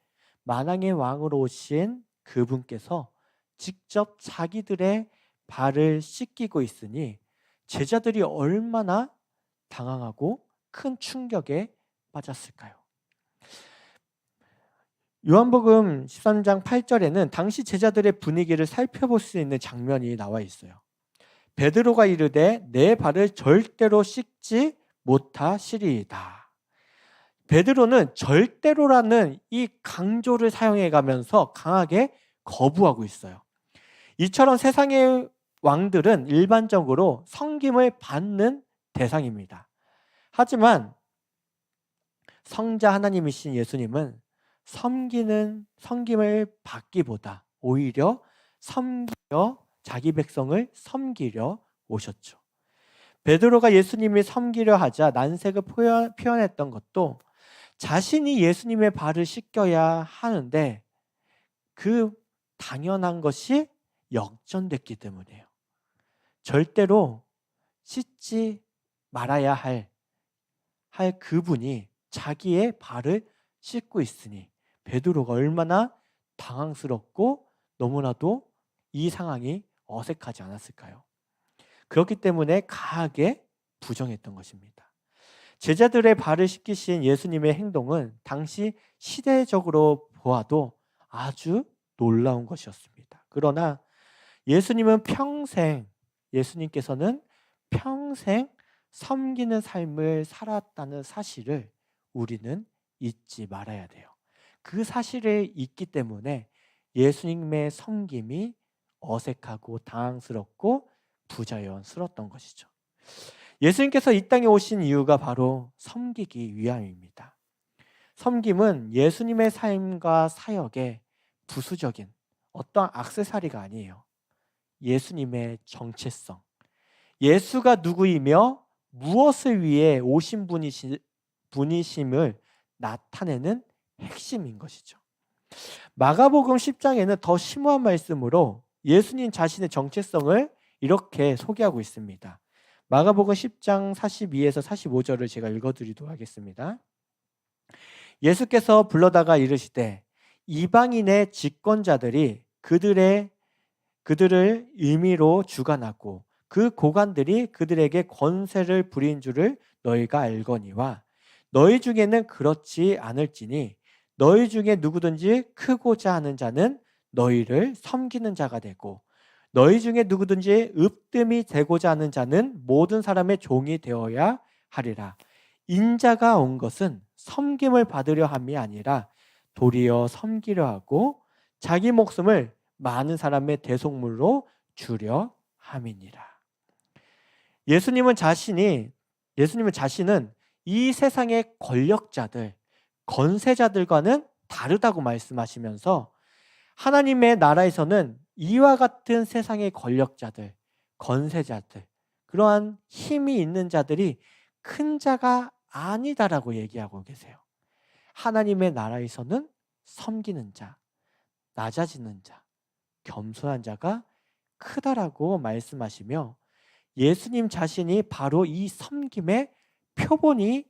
만왕의 왕으로 오신 그분께서 직접 자기들의 발을 씻기고 있으니 제자들이 얼마나 당황하고 큰 충격에 빠졌을까요? 요한복음 13장 8절에는 당시 제자들의 분위기를 살펴볼 수 있는 장면이 나와 있어요. 베드로가 이르되 내 발을 절대로 씻지 못하시리이다. 베드로는 절대로라는 이 강조를 사용해 가면서 강하게 거부하고 있어요. 이처럼 세상의 왕들은 일반적으로 섬김을 받는 대상입니다. 하지만 성자 하나님이신 예수님은 섬김을 받기보다 오히려 자기 백성을 섬기려 오셨죠. 베드로가 예수님이 섬기려 하자 난색을 표현했던 것도 자신이 예수님의 발을 씻겨야 하는데 그 당연한 것이 역전됐기 때문이에요. 절대로 씻지 말아야 할 그분이 자기의 발을 씻고 있으니 베드로가 얼마나 당황스럽고 너무나도 이 상황이 어색하지 않았을까요? 그렇기 때문에 강하게 부정했던 것입니다. 제자들의 발을 씻기신 예수님의 행동은 당시 시대적으로 보아도 아주 놀라운 것이었습니다. 그러나 예수님께서는 평생 섬기는 삶을 살았다는 사실을 우리는 잊지 말아야 돼요. 그 사실을 잊기 때문에 예수님의 섬김이 어색하고 당황스럽고 부자연스러웠던 것이죠. 예수님께서 이 땅에 오신 이유가 바로 섬기기 위함입니다. 섬김은 예수님의 삶과 사역의 부수적인 어떠한 액세서리가 아니에요. 예수님의 정체성, 예수가 누구이며 무엇을 위해 오신 분이심을 나타내는 핵심인 것이죠. 마가복음 10장에는 더 심오한 말씀으로 예수님 자신의 정체성을 이렇게 소개하고 있습니다. 마가복음 10장 42에서 45절을 제가 읽어드리도록 하겠습니다. 예수께서 불러다가 이르시되 이방인의 집권자들이 그들을 임의로 주관하고 그 고관들이 그들에게 권세를 부린 줄을 너희가 알거니와 너희 중에는 그렇지 않을지니 너희 중에 누구든지 크고자 하는 자는 너희를 섬기는 자가 되고 너희 중에 누구든지 으뜸이 되고자 하는 자는 모든 사람의 종이 되어야 하리라. 인자가 온 것은 섬김을 받으려 함이 아니라 도리어 섬기려 하고 자기 목숨을 많은 사람의 대속물로 주려 함이니라. 예수님은 자신은 이 세상의 권력자들, 권세자들과는 다르다고 말씀하시면서 하나님의 나라에서는 이와 같은 세상의 권력자들, 권세자들, 그러한 힘이 있는 자들이 큰 자가 아니다라고 얘기하고 계세요. 하나님의 나라에서는 섬기는 자, 낮아지는 자, 겸손한 자가 크다라고 말씀하시며 예수님 자신이 바로 이 섬김의 표본이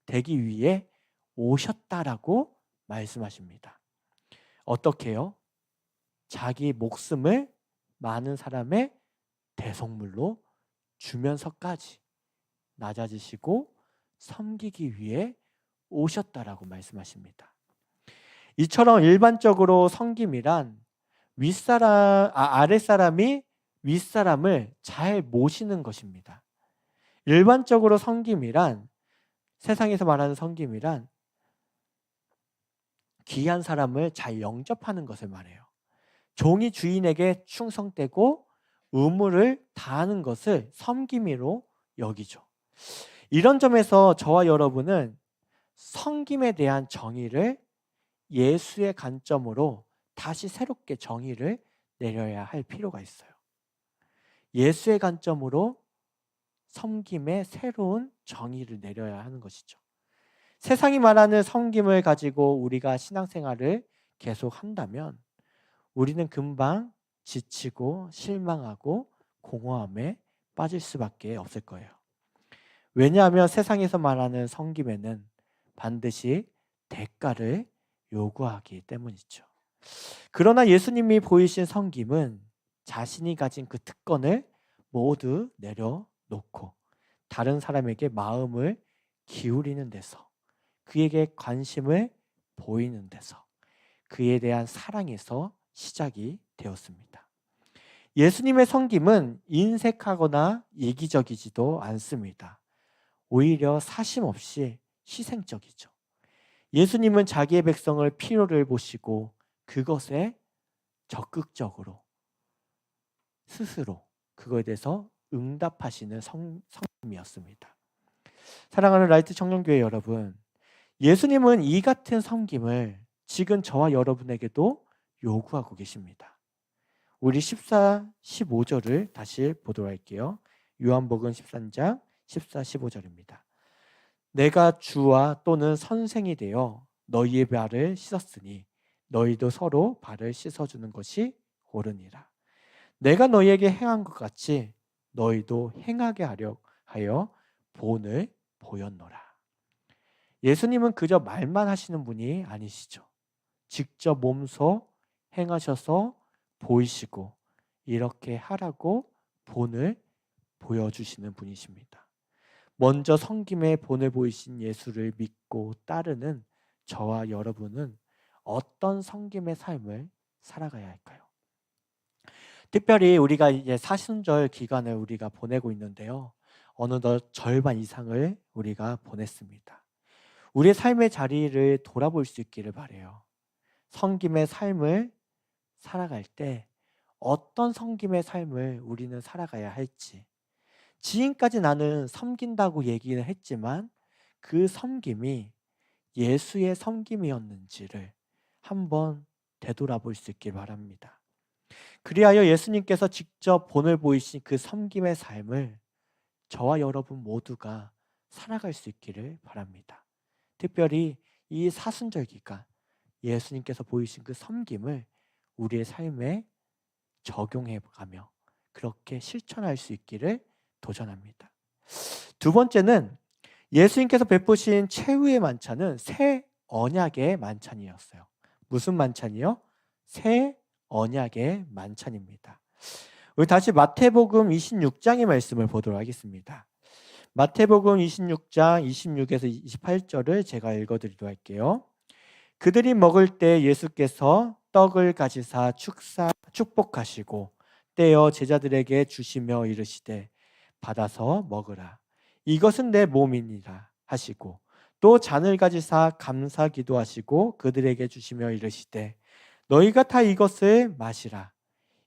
되기 위해 오셨다라고 말씀하십니다. 어떻게요? 자기 목숨을 많은 사람의 대속물로 주면서까지 낮아지시고 섬기기 위해 오셨다라고 말씀하십니다. 이처럼 일반적으로 섬김이란 아랫사람이 윗사람을 잘 모시는 것입니다. 일반적으로 섬김이란, 세상에서 말하는 섬김이란 귀한 사람을 잘 영접하는 것을 말해요. 종이 주인에게 충성되고 의무를 다하는 것을 섬김으로 여기죠. 이런 점에서 저와 여러분은 섬김에 대한 정의를 예수의 관점으로 다시 새롭게 정의를 내려야 할 필요가 있어요. 예수의 관점으로 섬김의 새로운 정의를 내려야 하는 것이죠. 세상이 말하는 섬김을 가지고 우리가 신앙생활을 계속한다면 우리는 금방 지치고 실망하고 공허함에 빠질 수밖에 없을 거예요. 왜냐하면 세상에서 말하는 섬김에는 반드시 대가를 요구하기 때문이죠. 그러나 예수님이 보이신 섬김은 자신이 가진 그 특권을 모두 내려놓고 다른 사람에게 마음을 기울이는 데서, 그에게 관심을 보이는 데서, 그에 대한 사랑에서 시작이 되었습니다. 예수님의 섬김은 인색하거나 이기적이지도 않습니다. 오히려 사심 없이 희생적이죠. 예수님은 자기의 백성을 필요를 보시고 그것에 적극적으로 스스로 그거에 대해서 응답하시는 섬김이었습니다. 사랑하는 라이트 청년교회 여러분, 예수님은 이 같은 섬김을 지금 저와 여러분에게도 요구하고 계십니다. 우리 14, 15절을 다시 보도록 할게요. 요한복음 13장 14, 15절입니다. 내가 주와 또는 선생이 되어 너희의 발을 씻었으니 너희도 서로 발을 씻어주는 것이 옳으니라. 내가 너희에게 행한 것 같이 너희도 행하게 하여 본을 보였노라. 예수님은 그저 말만 하시는 분이 아니시죠. 직접 몸소 행하셔서 보이시고 이렇게 하라고 본을 보여주시는 분이십니다. 먼저 섬김의 본을 보이신 예수를 믿고 따르는 저와 여러분은 어떤 섬김의 삶을 살아가야 할까요? 특별히 우리가 이제 사순절 기간을 우리가 보내고 있는데요. 어느덧 절반 이상을 우리가 보냈습니다. 우리의 삶의 자리를 돌아볼 수 있기를 바라요. 섬김의 삶을 살아갈 때 어떤 섬김의 삶을 우리는 살아가야 할지, 지금까지 나는 섬긴다고 얘기는 했지만 그 섬김이 예수의 섬김이었는지를 한번 되돌아볼 수 있길 바랍니다. 그리하여 예수님께서 직접 본을 보이신 그 섬김의 삶을 저와 여러분 모두가 살아갈 수 있기를 바랍니다. 특별히 이 사순절 기간 예수님께서 보이신 그 섬김을 우리의 삶에 적용해가며 그렇게 실천할 수 있기를 도전합니다. 두 번째는 예수님께서 베푸신 최후의 만찬은 새 언약의 만찬이었어요. 무슨 만찬이요? 새 언약의 만찬입니다. 우리 다시 마태복음 26장의 말씀을 보도록 하겠습니다. 마태복음 26장 26에서 28절을 제가 읽어드리도록 할게요. 그들이 먹을 때 예수께서 떡을 가지사 축복하시고 떼어 제자들에게 주시며 이르시되 받아서 먹으라. 이것은 내 몸이니라 하시고 또 잔을 가지사 감사 기도하시고 그들에게 주시며 이르시되 너희가 다 이것을 마시라.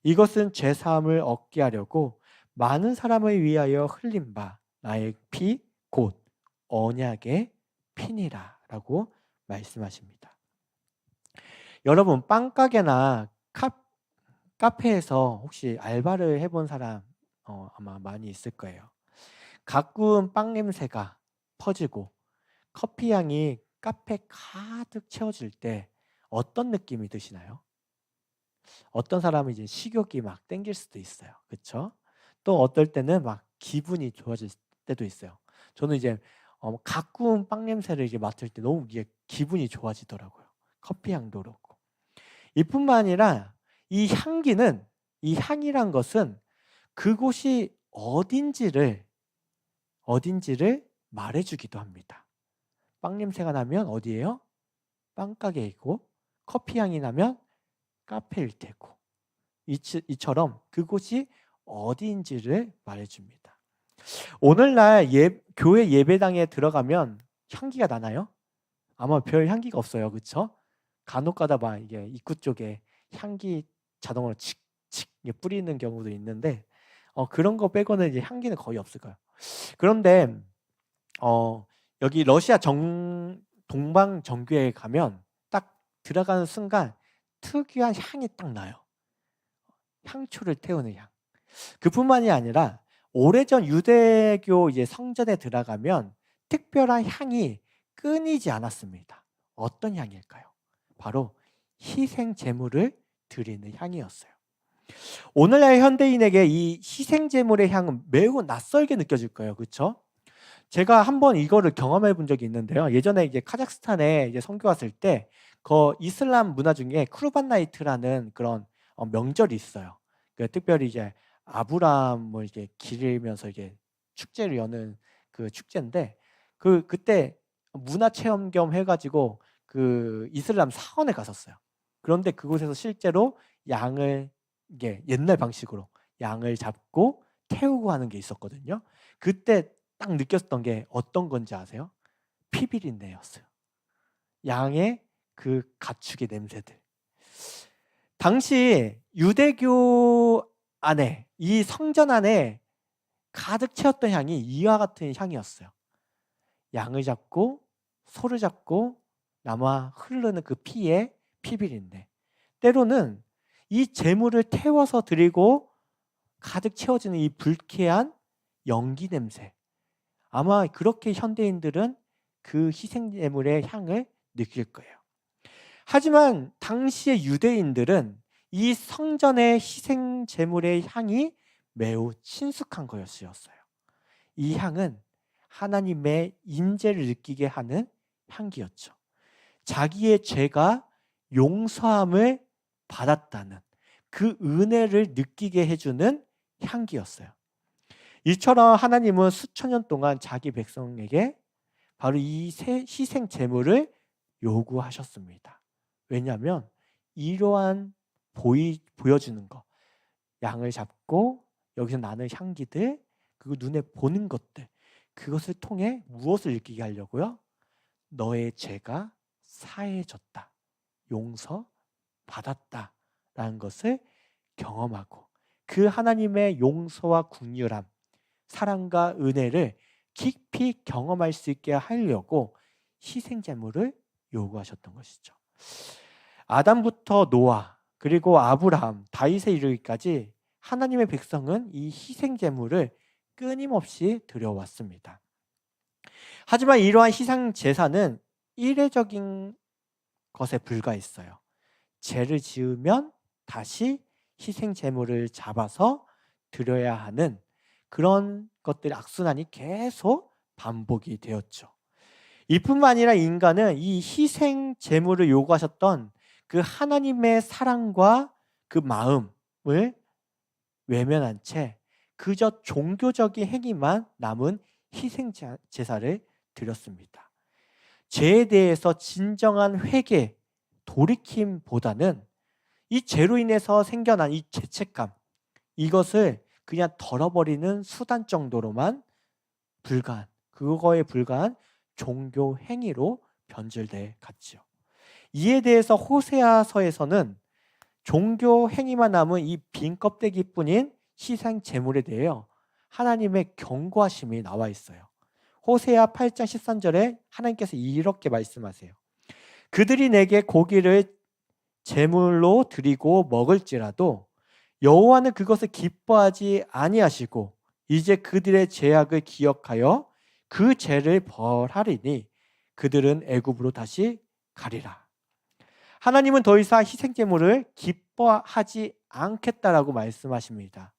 이것은 죄 사함을 얻게 하려고 많은 사람을 위하여 흘린 바 나의 피 곧 언약의 피니라 라고 말씀하십니다. 여러분 빵가게나 카페에서 혹시 알바를 해본 사람 아마 많이 있을 거예요. 가끔 빵 냄새가 퍼지고 커피 향이 카페 가득 채워질 때 어떤 느낌이 드시나요? 어떤 사람은 이제 식욕이 막 땡길 수도 있어요. 그렇죠? 또 어떨 때는 막 기분이 좋아질 때도 있어요. 저는 이제 가끔 빵 냄새를 이제 맡을 때 너무 이게 기분이 좋아지더라고요. 커피 향도 그렇고. 이뿐만 아니라 이 향이란 것은 그곳이 어딘지를 말해주기도 합니다. 빵 냄새가 나면 어디예요? 빵가게이고 커피 향이 나면 카페일 테고 이처럼 그곳이 어디인지를 말해줍니다. 오늘날 교회 예배당에 들어가면 향기가 나나요? 아마 별 향기가 없어요. 그렇죠? 간혹 가다 봐 이게 입구 쪽에 향기 자동으로 칙칙 뿌리는 경우도 있는데 그런 거 빼고는 이제 향기는 거의 없을 거예요. 그런데 여기 러시아 동방 정교회에 가면 딱 들어가는 순간 특유한 향이 딱 나요. 향초를 태우는 향. 그뿐만이 아니라 오래전 유대교 이제 성전에 들어가면 특별한 향이 끊이지 않았습니다. 어떤 향일까요? 바로 희생 제물을 드리는 향이었어요. 오늘날 현대인에게 이 희생 제물의 향은 매우 낯설게 느껴질 거예요. 그렇죠? 제가 한번 이거를 경험해 본 적이 있는데요. 예전에 이제 카자흐스탄에 이제 선교 왔을 때 그 이슬람 문화 중에 쿠르반 나이트라는 그런 명절이 있어요. 특별히 이제 아브라함을 이제 기리면서 이제 축제를 여는 그 축제인데 그때 문화 체험 겸 해가지고 그 이슬람 사원에 갔었어요. 그런데 그곳에서 실제로 양을 이게 옛날 방식으로 양을 잡고 태우고 하는 게 있었거든요. 그때 딱 느꼈던 게 어떤 건지 아세요? 피비린내였어요. 양의 그 가축의 냄새들. 당시 유대교 안에 이 성전 안에 가득 채웠던 향이 이와 같은 향이었어요. 양을 잡고 소를 잡고 남아 흐르는 그 피의 피비린내. 때로는 이 제물을 태워서 드리고 가득 채워지는 이 불쾌한 연기 냄새. 아마 그렇게 현대인들은 그 희생 제물의 향을 느낄 거예요. 하지만 당시의 유대인들은 이 성전의 희생 제물의 향이 매우 친숙한 것이었어요. 이 향은 하나님의 임재를 느끼게 하는 향기였죠. 자기의 죄가 용서함을 받았다는 그 은혜를 느끼게 해주는 향기였어요. 이처럼 하나님은 수천 년 동안 자기 백성에게 바로 이 희생 제물을 요구하셨습니다. 왜냐하면 이러한 보여주는 거, 양을 잡고 여기서 나는 향기들, 그리고 눈에 보는 것들, 그것을 통해 무엇을 느끼게 하려고요? 너의 죄가 사해졌다, 용서받았다 라는 것을 경험하고 그 하나님의 용서와 긍휼함, 사랑과 은혜를 깊이 경험할 수 있게 하려고 희생제물을 요구하셨던 것이죠. 아담부터 노아, 그리고 아브라함, 다윗에 이르기까지 하나님의 백성은 이 희생제물을 끊임없이 드려왔습니다. 하지만 이러한 희생 제사는 일회적인 것에 불과했어요. 죄를 지으면 다시 희생 제물을 잡아서 드려야 하는 그런 것들의 악순환이 계속 반복이 되었죠. 이뿐만 아니라 인간은 이 희생 제물을 요구하셨던 그 하나님의 사랑과 그 마음을 외면한 채 그저 종교적인 행위만 남은 희생 제사를 드렸습니다. 죄에 대해서 진정한 회개, 돌이킴보다는 이 죄로 인해서 생겨난 이 죄책감, 이것을 그냥 덜어버리는 수단 정도로만 불과한, 그거에 불과한 종교 행위로 변질돼 갔죠. 이에 대해서 호세아서에서는 종교 행위만 남은 이 빈 껍데기뿐인 희생 제물에 대해요, 하나님의 경고하심이 나와 있어요. 호세아 8장 13절에 하나님께서 이렇게 말씀하세요. 그들이 내게 고기를 제물로 드리고 먹을지라도 여호와는 그것을 기뻐하지 아니하시고 이제 그들의 죄악을 기억하여 그 죄를 벌하리니 그들은 애굽으로 다시 가리라. 하나님은 더 이상 희생제물을 기뻐하지 않겠다라고 말씀하십니다.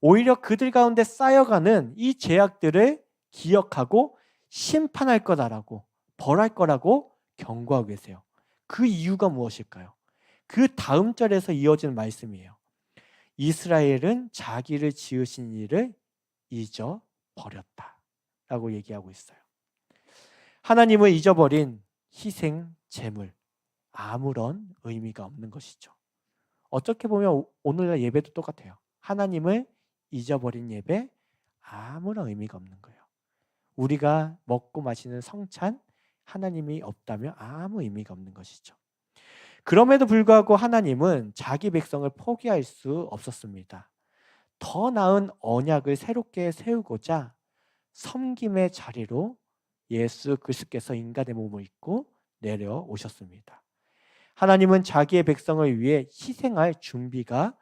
오히려 그들 가운데 쌓여가는 이 죄악들을 기억하고 심판할 거다라고, 벌할 거라고 경고하고 계세요. 그 이유가 무엇일까요? 그 다음 절에서 이어지는 말씀이에요. 이스라엘은 자기를 지으신 일을 잊어버렸다 라고 얘기하고 있어요. 하나님을 잊어버린 희생 제물, 아무런 의미가 없는 것이죠. 어떻게 보면 오늘날 예배도 똑같아요. 하나님을 잊어버린 예배, 아무런 의미가 없는 거예요. 우리가 먹고 마시는 성찬, 하나님이 없다면 아무 의미가 없는 것이죠. 그럼에도 불구하고 하나님은 자기 백성을 포기할 수 없었습니다. 더 나은 언약을 새롭게 세우고자 섬김의 자리로 예수 그리스도께서 인간의 몸을 입고 내려오셨습니다. 하나님은 자기의 백성을 위해 희생할 준비가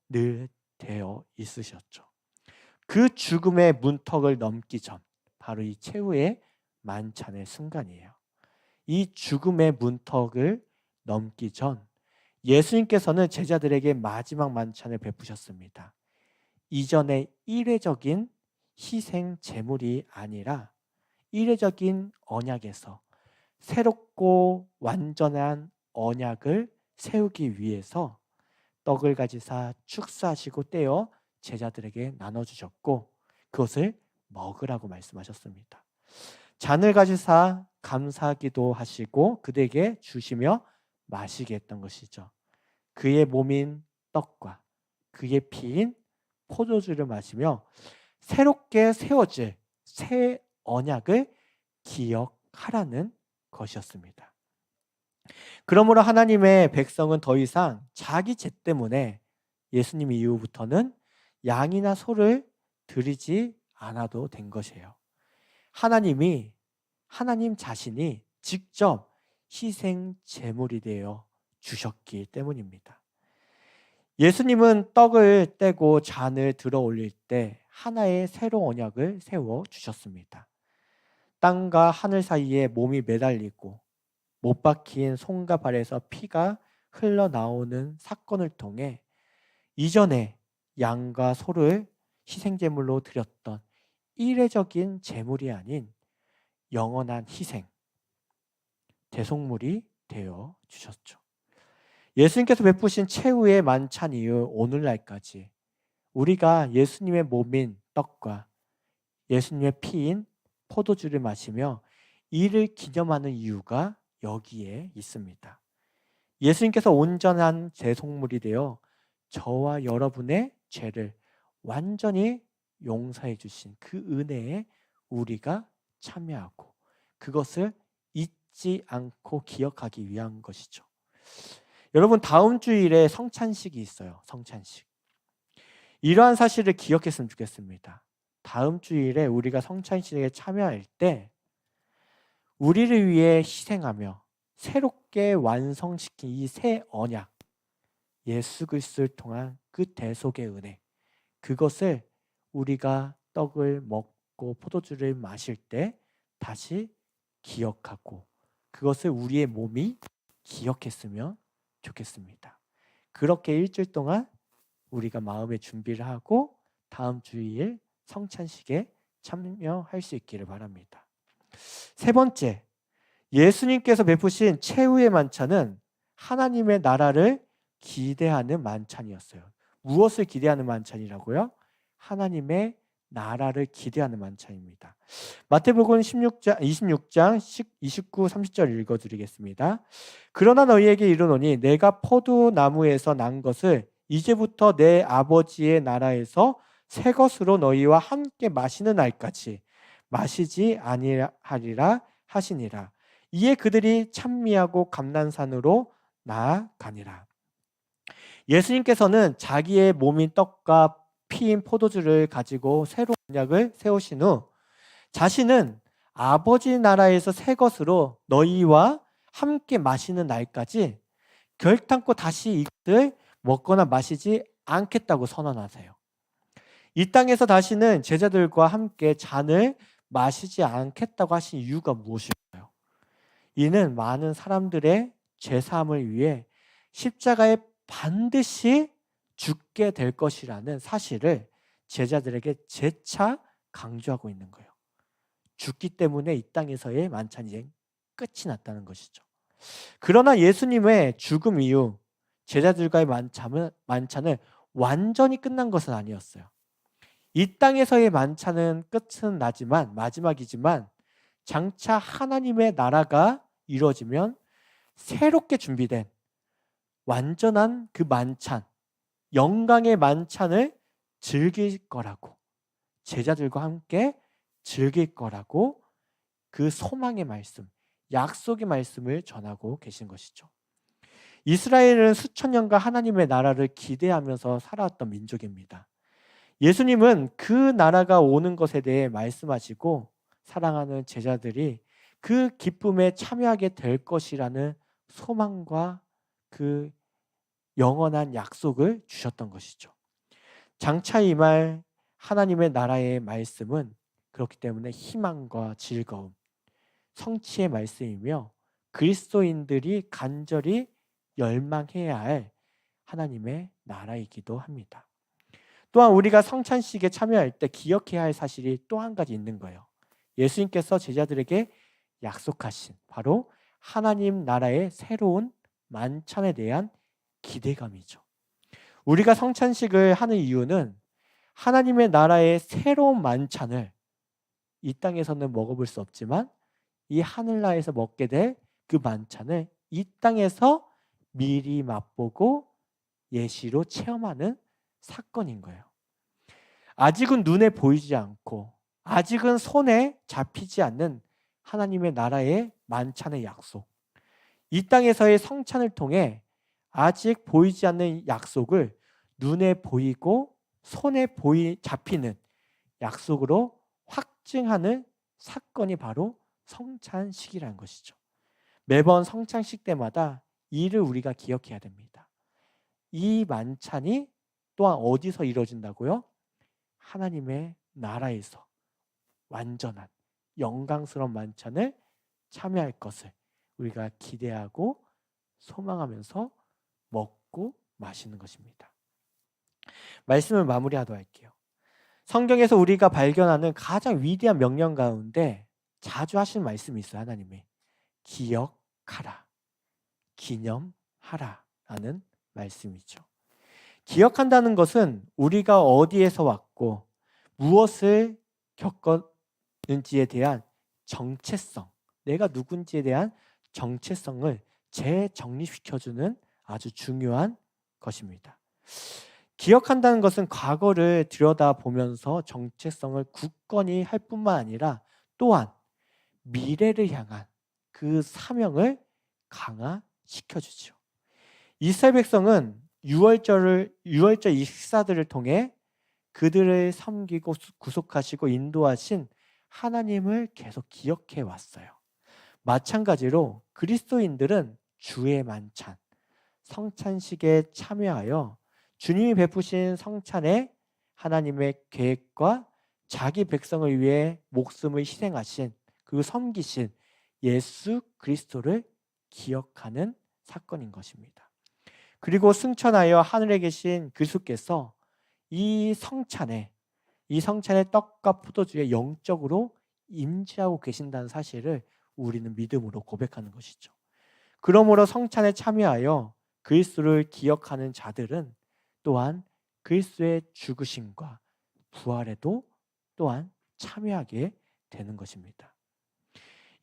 늘 되어 있으셨죠. 그 죽음의 문턱을 넘기 전, 바로 이 최후의 만찬의 순간이에요. 이 죽음의 문턱을 넘기 전 예수님께서는 제자들에게 마지막 만찬을 베푸셨습니다. 이전의 일회적인 희생 제물이 아니라 일회적인 언약에서 새롭고 완전한 언약을 세우기 위해서 떡을 가지사 축사하시고 떼어 제자들에게 나눠주셨고 그것을 먹으라고 말씀하셨습니다. 잔을 가지사 감사기도 하시고 그들에게 주시며 마시게 했던 것이죠. 그의 몸인 떡과 그의 피인 포도주를 마시며 새롭게 세워질 새 언약을 기억하라는 것이었습니다. 그러므로 하나님의 백성은 더 이상 자기 죄 때문에 예수님 이후부터는 양이나 소를 드리지 않아도 된 것이에요. 하나님 자신이 직접 희생 제물이 되어 주셨기 때문입니다. 예수님은 떡을 떼고 잔을 들어 올릴 때 하나의 새로운 언약을 세워 주셨습니다. 땅과 하늘 사이에 몸이 매달리고 못 박힌 손과 발에서 피가 흘러나오는 사건을 통해 이전에 양과 소를 희생제물로 드렸던 일회적인 제물이 아닌 영원한 희생, 대속물이 되어 주셨죠. 예수님께서 베푸신 최후의 만찬 이후 오늘날까지 우리가 예수님의 몸인 떡과 예수님의 피인 포도주를 마시며 이를 기념하는 이유가 여기에 있습니다. 예수님께서 온전한 대속물이 되어 저와 여러분의 죄를 완전히 용서해 주신 그 은혜에 우리가 참여하고 그것을 잊지 않고 기억하기 위한 것이죠. 여러분, 다음 주일에 성찬식이 있어요. 성찬식. 이러한 사실을 기억했으면 좋겠습니다. 다음 주일에 우리가 성찬식에 참여할 때 우리를 위해 희생하며 새롭게 완성시킨 이 새 언약, 예수 그리스도를 통한 그 대속의 은혜, 그것을 우리가 떡을 먹고 포도주를 마실 때 다시 기억하고 그것을 우리의 몸이 기억했으면 좋겠습니다. 그렇게 일주일 동안 우리가 마음의 준비를 하고 다음 주일 성찬식에 참여할 수 있기를 바랍니다. 세 번째, 예수님께서 베푸신 최후의 만찬은 하나님의 나라를 기대하는 만찬이었어요. 무엇을 기대하는 만찬이라고요? 하나님의 나라를 기대하는 만찬입니다. 마태복음 26장 29, 30절 읽어드리겠습니다. 그러나 너희에게 이르노니 내가 포도나무에서 난 것을 이제부터 내 아버지의 나라에서 새 것으로 너희와 함께 마시는 날까지 마시지 아니하리라 하시니라. 이에 그들이 찬미하고 감난산으로 나아가니라. 예수님께서는 자기의 몸인 떡과 피인 포도주를 가지고 새로운 언약을 세우신 후 자신은 아버지 나라에서 새 것으로 너희와 함께 마시는 날까지 결단코 다시 이것을 먹거나 마시지 않겠다고 선언하세요. 이 땅에서 다시는 제자들과 함께 잔을 마시지 않겠다고 하신 이유가 무엇일까요? 이는 많은 사람들의 죄사함을 위해 십자가에 반드시 죽게 될 것이라는 사실을 제자들에게 재차 강조하고 있는 거예요. 죽기 때문에 이 땅에서의 만찬이 끝이 났다는 것이죠. 그러나 예수님의 죽음 이후 제자들과의 만찬은 완전히 끝난 것은 아니었어요. 이 땅에서의 만찬은 끝은 나지만 마지막이지만 장차 하나님의 나라가 이루어지면 새롭게 준비된 완전한 그 만찬, 영광의 만찬을 즐길 거라고, 제자들과 함께 즐길 거라고 그 소망의 말씀, 약속의 말씀을 전하고 계신 것이죠. 이스라엘은 수천 년간 하나님의 나라를 기대하면서 살아왔던 민족입니다. 예수님은 그 나라가 오는 것에 대해 말씀하시고 사랑하는 제자들이 그 기쁨에 참여하게 될 것이라는 소망과 그 영원한 약속을 주셨던 것이죠. 장차 임할 하나님의 나라의 말씀은 그렇기 때문에 희망과 즐거움, 성취의 말씀이며 그리스도인들이 간절히 열망해야 할 하나님의 나라이기도 합니다. 또한 우리가 성찬식에 참여할 때 기억해야 할 사실이 또 한 가지 있는 거예요. 예수님께서 제자들에게 약속하신 바로 하나님 나라의 새로운 만찬에 대한 기대감이죠. 우리가 성찬식을 하는 이유는 하나님의 나라의 새로운 만찬을 이 땅에서는 먹어볼 수 없지만 이 하늘나라에서 먹게 될 그 만찬을 이 땅에서 미리 맛보고 예시로 체험하는 사건인 거예요. 아직은 눈에 보이지 않고 아직은 손에 잡히지 않는 하나님의 나라의 만찬의 약속, 이 땅에서의 성찬을 통해 아직 보이지 않는 약속을 눈에 보이고 손에 잡히는 약속으로 확증하는 사건이 바로 성찬식이라는 것이죠. 매번 성찬식 때마다 이를 우리가 기억해야 됩니다. 이 만찬이 또한 어디서 이루어진다고요? 하나님의 나라에서 완전한 영광스러운 만찬을 참여할 것을 우리가 기대하고 소망하면서 먹고 마시는 것입니다. 말씀을 마무리하도록 할게요. 성경에서 우리가 발견하는 가장 위대한 명령 가운데 자주 하시는 말씀이 있어요. 하나님이 기억하라, 기념하라 라는 말씀이죠. 기억한다는 것은 우리가 어디에서 왔고 무엇을 겪었는지에 대한 정체성, 내가 누군지에 대한 정체성을 재정립시켜주는 아주 중요한 것입니다. 기억한다는 것은 과거를 들여다보면서 정체성을 굳건히 할 뿐만 아니라 또한 미래를 향한 그 사명을 강화시켜주죠. 이스라엘 백성은 유월절 이 식사들을 통해 그들을 섬기고 구속하시고 인도하신 하나님을 계속 기억해 왔어요. 마찬가지로 그리스도인들은 주의 만찬, 성찬식에 참여하여 주님이 베푸신 성찬에 하나님의 계획과 자기 백성을 위해 목숨을 희생하신 그 섬기신 예수 그리스도를 기억하는 사건인 것입니다. 그리고 승천하여 하늘에 계신 그리스도께서 이 성찬에 떡과 포도주에 영적으로 임재하고 계신다는 사실을 우리는 믿음으로 고백하는 것이죠. 그러므로 성찬에 참여하여 그리스도를 기억하는 자들은 또한 그리스도의 죽으심과 부활에도 또한 참여하게 되는 것입니다.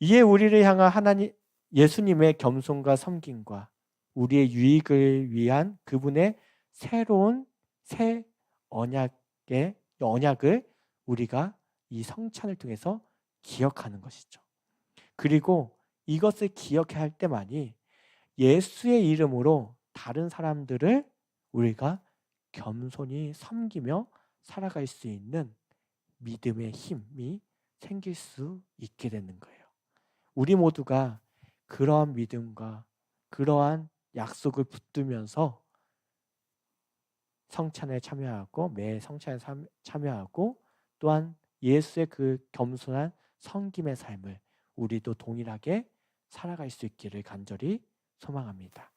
이에 우리를 향한 예수님의 겸손과 섬김과 우리의 유익을 위한 그분의 새로운 새 언약을 우리가 이 성찬을 통해서 기억하는 것이죠. 그리고 이것을 기억해야 할 때만이 예수의 이름으로 다른 사람들을 우리가 겸손히 섬기며 살아갈 수 있는 믿음의 힘이 생길 수 있게 되는 거예요. 우리 모두가 그러한 믿음과 그러한 약속을 붙들면서 성찬에 참여하고 매 성찬에 참여하고 또한 예수의 그 겸손한 섬김의 삶을 우리도 동일하게 살아갈 수 있기를 간절히 소망합니다.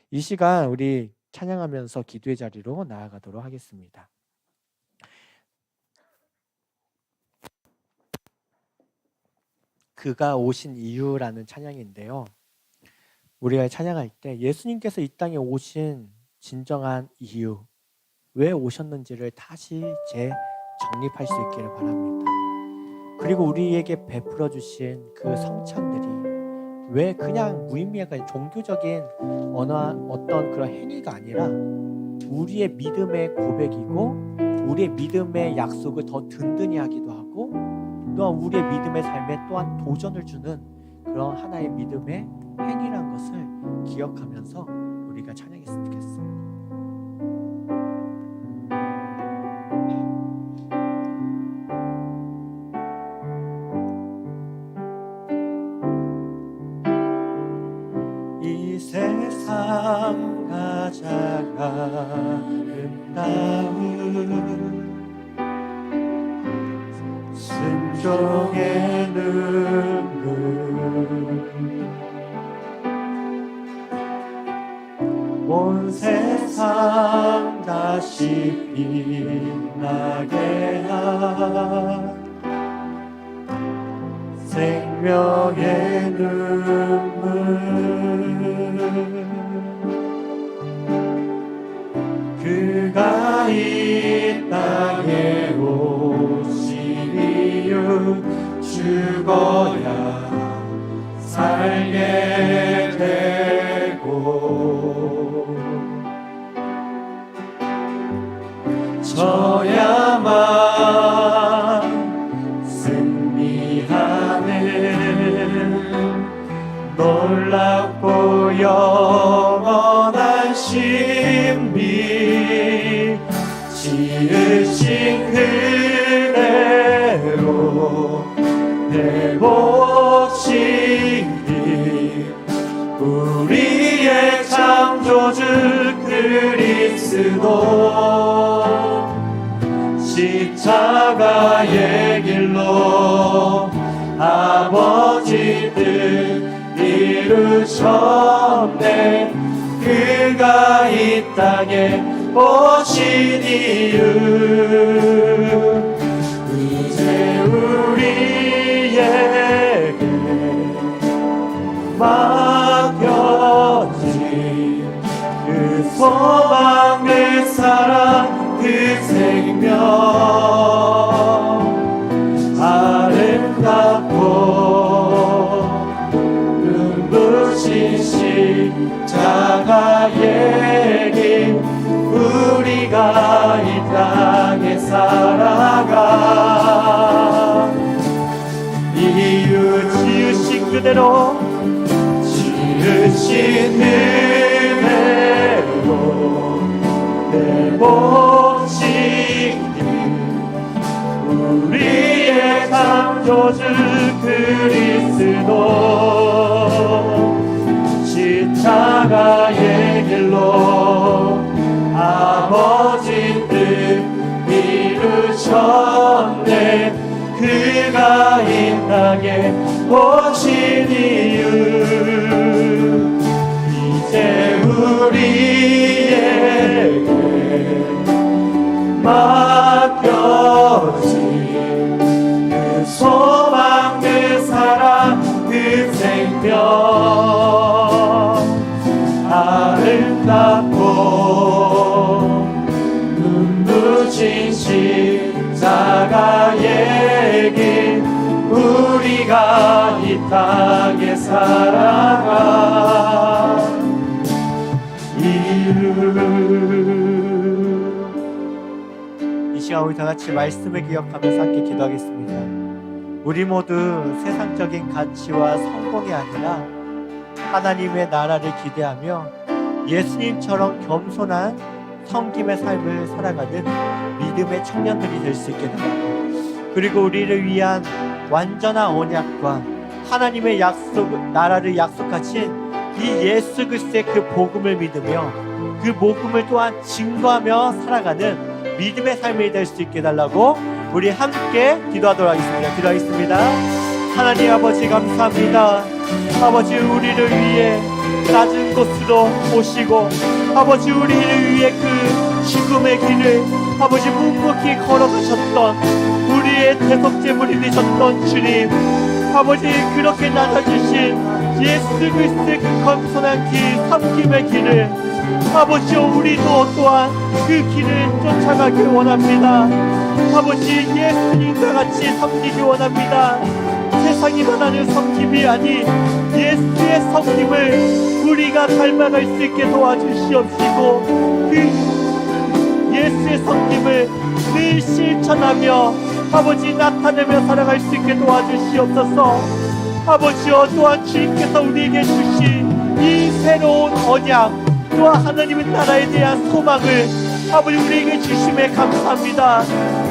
이 시간 우리 찬양하면서 기도의 자리로 나아가도록 하겠습니다. 그가 오신 이유라는 찬양인데요. 우리가 찬양할 때 예수님께서 이 땅에 오신 진정한 이유, 왜 오셨는지를 다시 재정립할 수 있기를 바랍니다. 그리고 우리에게 베풀어 주신 그 성찬들이 왜 그냥 무의미하게 종교적인 어떤 그런 행위가 아니라 우리의 믿음의 고백이고 우리의 믿음의 약속을 더 든든히 하기도 하고 또한 우리의 믿음의 삶에 또한 도전을 주는 그런 하나의 믿음의 행위란 것을 기억하면서 우리가 찬양했으면 좋겠어요. 이 세상 가장 아름다운 순종의 눈물 온 세상 다시 빛나게 한 생명의 눈물 그가 이 땅에 오신 이유 죽어야 살게 되고 져야만 승리하는 놀랍고 영원한 신비 지으신 그대로 회복시키 우리의 창조주 그리스도 십자가의 길로 아버지 뜻 이루셨네 그가 이 땅에 오신 이유 이제 우리에게 맡겨진 그 소망 그 사랑 그 생명 아름답고 눈부신 십자가의 길 우리 우리가 이 땅에 살아가 이유 지으신 그대로 지으신 은혜로 내 몫이니 우리의 창조주 그리스도 십자가의 길로 아버지 뜻 이루셨네 그가 이 땅에 오신 이유 이제 우리에게 맡겨진 그 소망 그 사랑 그 생명 아름답고 눈부신 십자가의 길 우리가 이 땅에 살아가 이 시간 우리 다같이 말씀을 기억하면서 함께 기도하겠습니다. 우리 모두 세상적인 가치와 성공이 아니라 하나님의 나라를 기대하며 예수님처럼 겸손한 섬김의 삶을 살아가는 믿음의 청년들이 될 수 있게 됩니다. 그리고 우리를 위한 완전한 언약과 하나님의 나라를 약속하신 이 예수 그리스도의 그 복음을 믿으며 그 복음을 또한 증거하며 살아가는 믿음의 삶이 될 수 있게 해달라고 우리 함께 기도하도록 하겠습니다. 기도하겠습니다. 하나님 아버지 감사합니다. 아버지 우리를 위해 낮은 곳으로 오시고 아버지 우리를 위해 그 죽음의 길을 아버지 묵묵히 걸어가셨던 우리의 대속제물이 되셨던 주님 아버지 그렇게 나눠주신 예수 그리스도의 그 겸손한 길 섬김의 길을 아버지 우리도 또한 그 길을 쫓아가길 원합니다. 아버지 예수님과 같이 섬기기 원합니다. 세상이 말하는 섬김이 아닌 예수의 섬김을 우리가 닮아갈 수 있게 도와주시옵시고 그 예수의 섬김을 늘 실천하며 아버지 나타내며 살아갈 수 있게 도와주시옵소서. 아버지여 또한 주님께서 우리에게 주신 이 새로운 언약 또한 하나님의 나라에 대한 소망을 아버지 우리에게 주심에 감사합니다.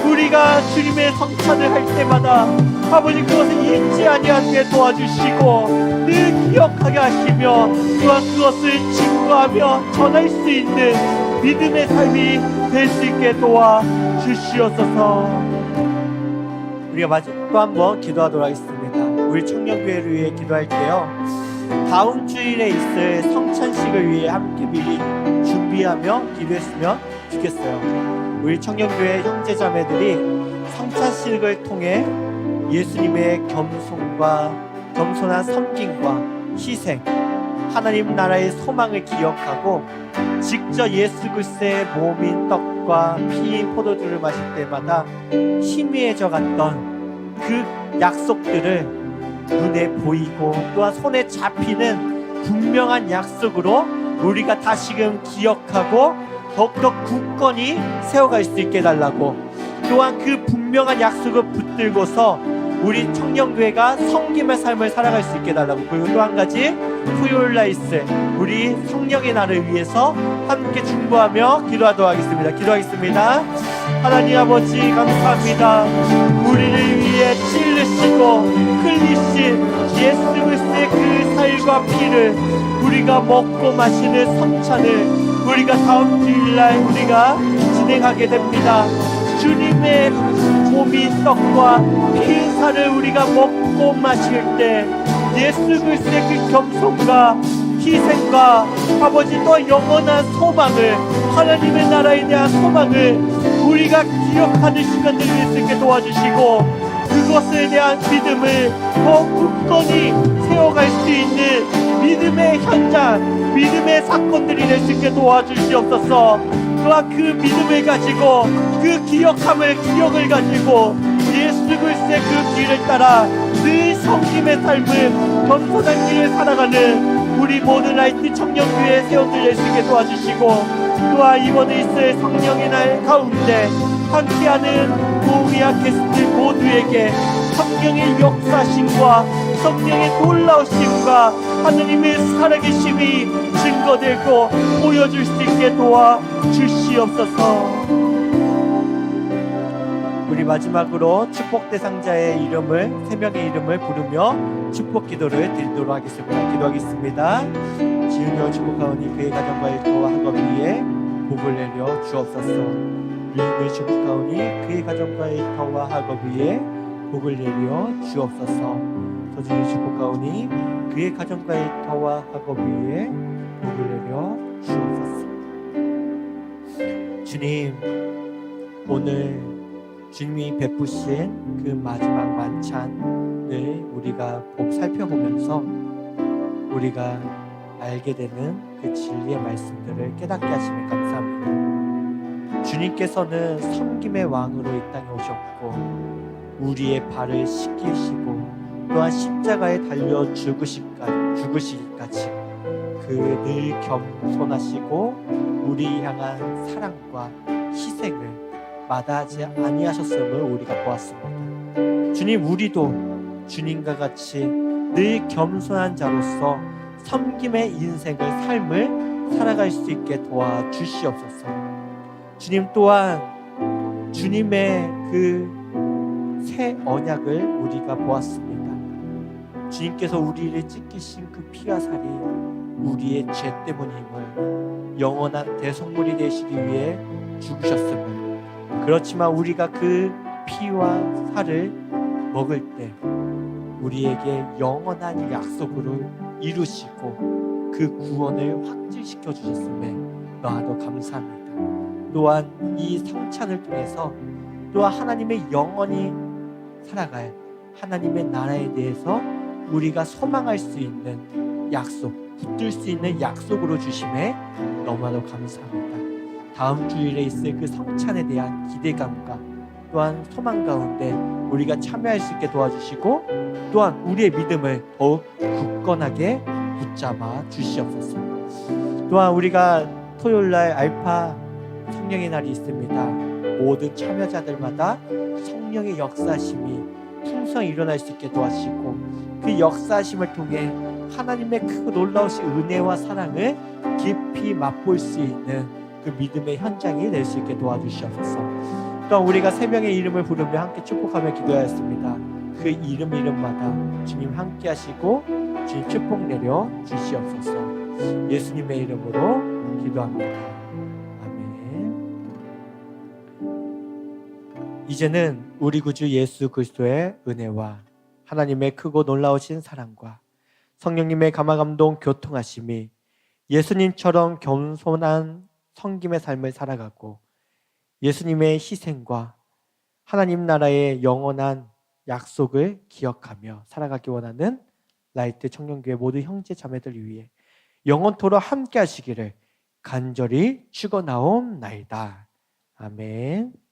우리가 주님의 성찬을 할 때마다 아버지 그것을 잊지 아니하게 도와주시고 늘 기억하게 하시며 또한 그것을 증거하며 전할 수 있는 믿음의 삶이 될 수 있게 도와주시옵소서. 우리가 또 한 번 기도하도록 하겠습니다. 우리 청년교회를 위해 기도할 때요 다음 주일에 있을 성찬식을 위해 함께 미리 준비하며 기도했으면 좋겠어요. 우리 청년교회 형제자매들이 성찬식을 통해 예수님의 겸손한 섬김과 희생 하나님 나라의 소망을 기억하고 직접 예수 그리스도의 몸인 떡과 피인 포도주를 마실 때마다 희미해져 갔던 그 약속들을 눈에 보이고 또한 손에 잡히는 분명한 약속으로 우리가 다시금 기억하고 더욱더 굳건히 세워갈 수 있게 해달라고 또한 그 분명한 약속을 붙들고서 우리 청년교회가 섬김의 삶을 살아갈 수 있게 해달라고 그리고 또 한 가지 토요일날 있을 우리 성령의 날을 위해서 함께 중보하며 기도하도록 하겠습니다. 기도하겠습니다. 하나님 아버지 감사합니다. 우리를 위해 찔르시고 흘리신 예수 그리스도의 그 살과 피를 우리가 먹고 마시는 성찬을 우리가 다음 주일날 우리가 진행하게 됩니다. 주님의 몸이 떡과 피의 살을 우리가 먹고 마실 때 예수 그리스도의 그 겸손과 희생과 아버지 또 영원한 소망을 하나님의 나라에 대한 소망을 우리가 기억하는 시간들을 수 있게 도와주시고 그것에 대한 믿음을 더 굳건히 세워갈 수 있는 믿음의 현장, 믿음의 사건들이 될 수 있게 도와주시옵소서. 또한 그 믿음을 가지고 그 기억을 가지고 예수 그리스도의 그 길을 따라 늘 섬김의 삶을 겸손한 길을 살아가는 우리 모든 라이트 청년교회에 세워드릴 수 있게 도와주시고, 또한 이번에 있을 성령의 날 가운데 함께하는 우리와 게스트 모두에게 성령의 역사심과 성령의 놀라우심과 하느님의 살아계심이 증거되고 보여줄 수 있게 도와주시옵소서. 우리 마지막으로 축복 대상자의 이름을, 세 명의 이름을 부르며 축복 기도를 드리도록 하겠습니다. 기도하겠습니다. 지은이와 축복하오니 그의 가정과 일터와 학업 위에 복을 내려 주옵소서. 리은을 축복하오니 그의 가정과 일터와 학업 위에 복을 내려 주옵소서. 서준이 축복하오니 그의 가정과 일터와 학업 위에 복을 내려 주옵소서. 주님, 오늘 주님이 베푸신 그 마지막 만찬을 우리가 살펴보면서 우리가 알게 되는 그 진리의 말씀들을 깨닫게 하시면 감사합니다. 주님께서는 섬김의 왕으로 이 땅에 오셨고 우리의 발을 씻기시고 또한 십자가에 달려 죽으시기까지 그 늘 겸손하시고 우리 향한 사랑과 희생을 마다하지 아니하셨음을 우리가 보았습니다. 주님, 우리도 주님과 같이 늘 겸손한 자로서 섬김의 인생을, 삶을 살아갈 수 있게 도와주시옵소서. 주님, 또한 주님의 그 새 언약을 우리가 보았습니다. 주님께서 우리를 찢기신 그 피와 살이 우리의 죄 때문임을, 영원한 대속물이 되시기 위해 죽으셨음을, 그렇지만 우리가 그 피와 살을 먹을 때 우리에게 영원한 약속을 이루시고 그 구원을 확증시켜 주셨음에 너하도 감사합니다. 또한 이 성찬을 통해서 또한 하나님의 영원히 살아갈 하나님의 나라에 대해서 우리가 소망할 수 있는 약속, 붙들 수 있는 약속으로 주심에 너무나도 감사합니다. 다음 주일에 있을 그 성찬에 대한 기대감과 또한 소망 가운데 우리가 참여할 수 있게 도와주시고 또한 우리의 믿음을 더욱 굳건하게 붙잡아 주시옵소서. 또한 우리가 토요일날 알파 성령의 날이 있습니다. 모든 참여자들마다 성령의 역사심이 풍성히 일어날 수 있게 도와주시고 그 역사심을 통해 하나님의 크고 놀라우신 은혜와 사랑을 깊이 맛볼 수 있는 그 믿음의 현장이 될 수 있게 도와주시옵소서. 또한 우리가 세 명의 이름을 부르며 함께 축복하며 기도하였습니다. 그 이름마다 주님 함께 하시고 주님 축복 내려 주시옵소서. 예수님의 이름으로 기도합니다. 아멘. 이제는 우리 구주 예수 그리스도의 은혜와 하나님의 크고 놀라우신 사랑과 성령님의 감화감동 교통하심이 예수님처럼 겸손한 섬김의 삶을 살아가고 예수님의 희생과 하나님 나라의 영원한 약속을 기억하며 살아가기 원하는 라이트 청년교회 모든 형제 자매들 위해 영원토록 함께 하시기를 간절히 축원하옵나이다. 아멘.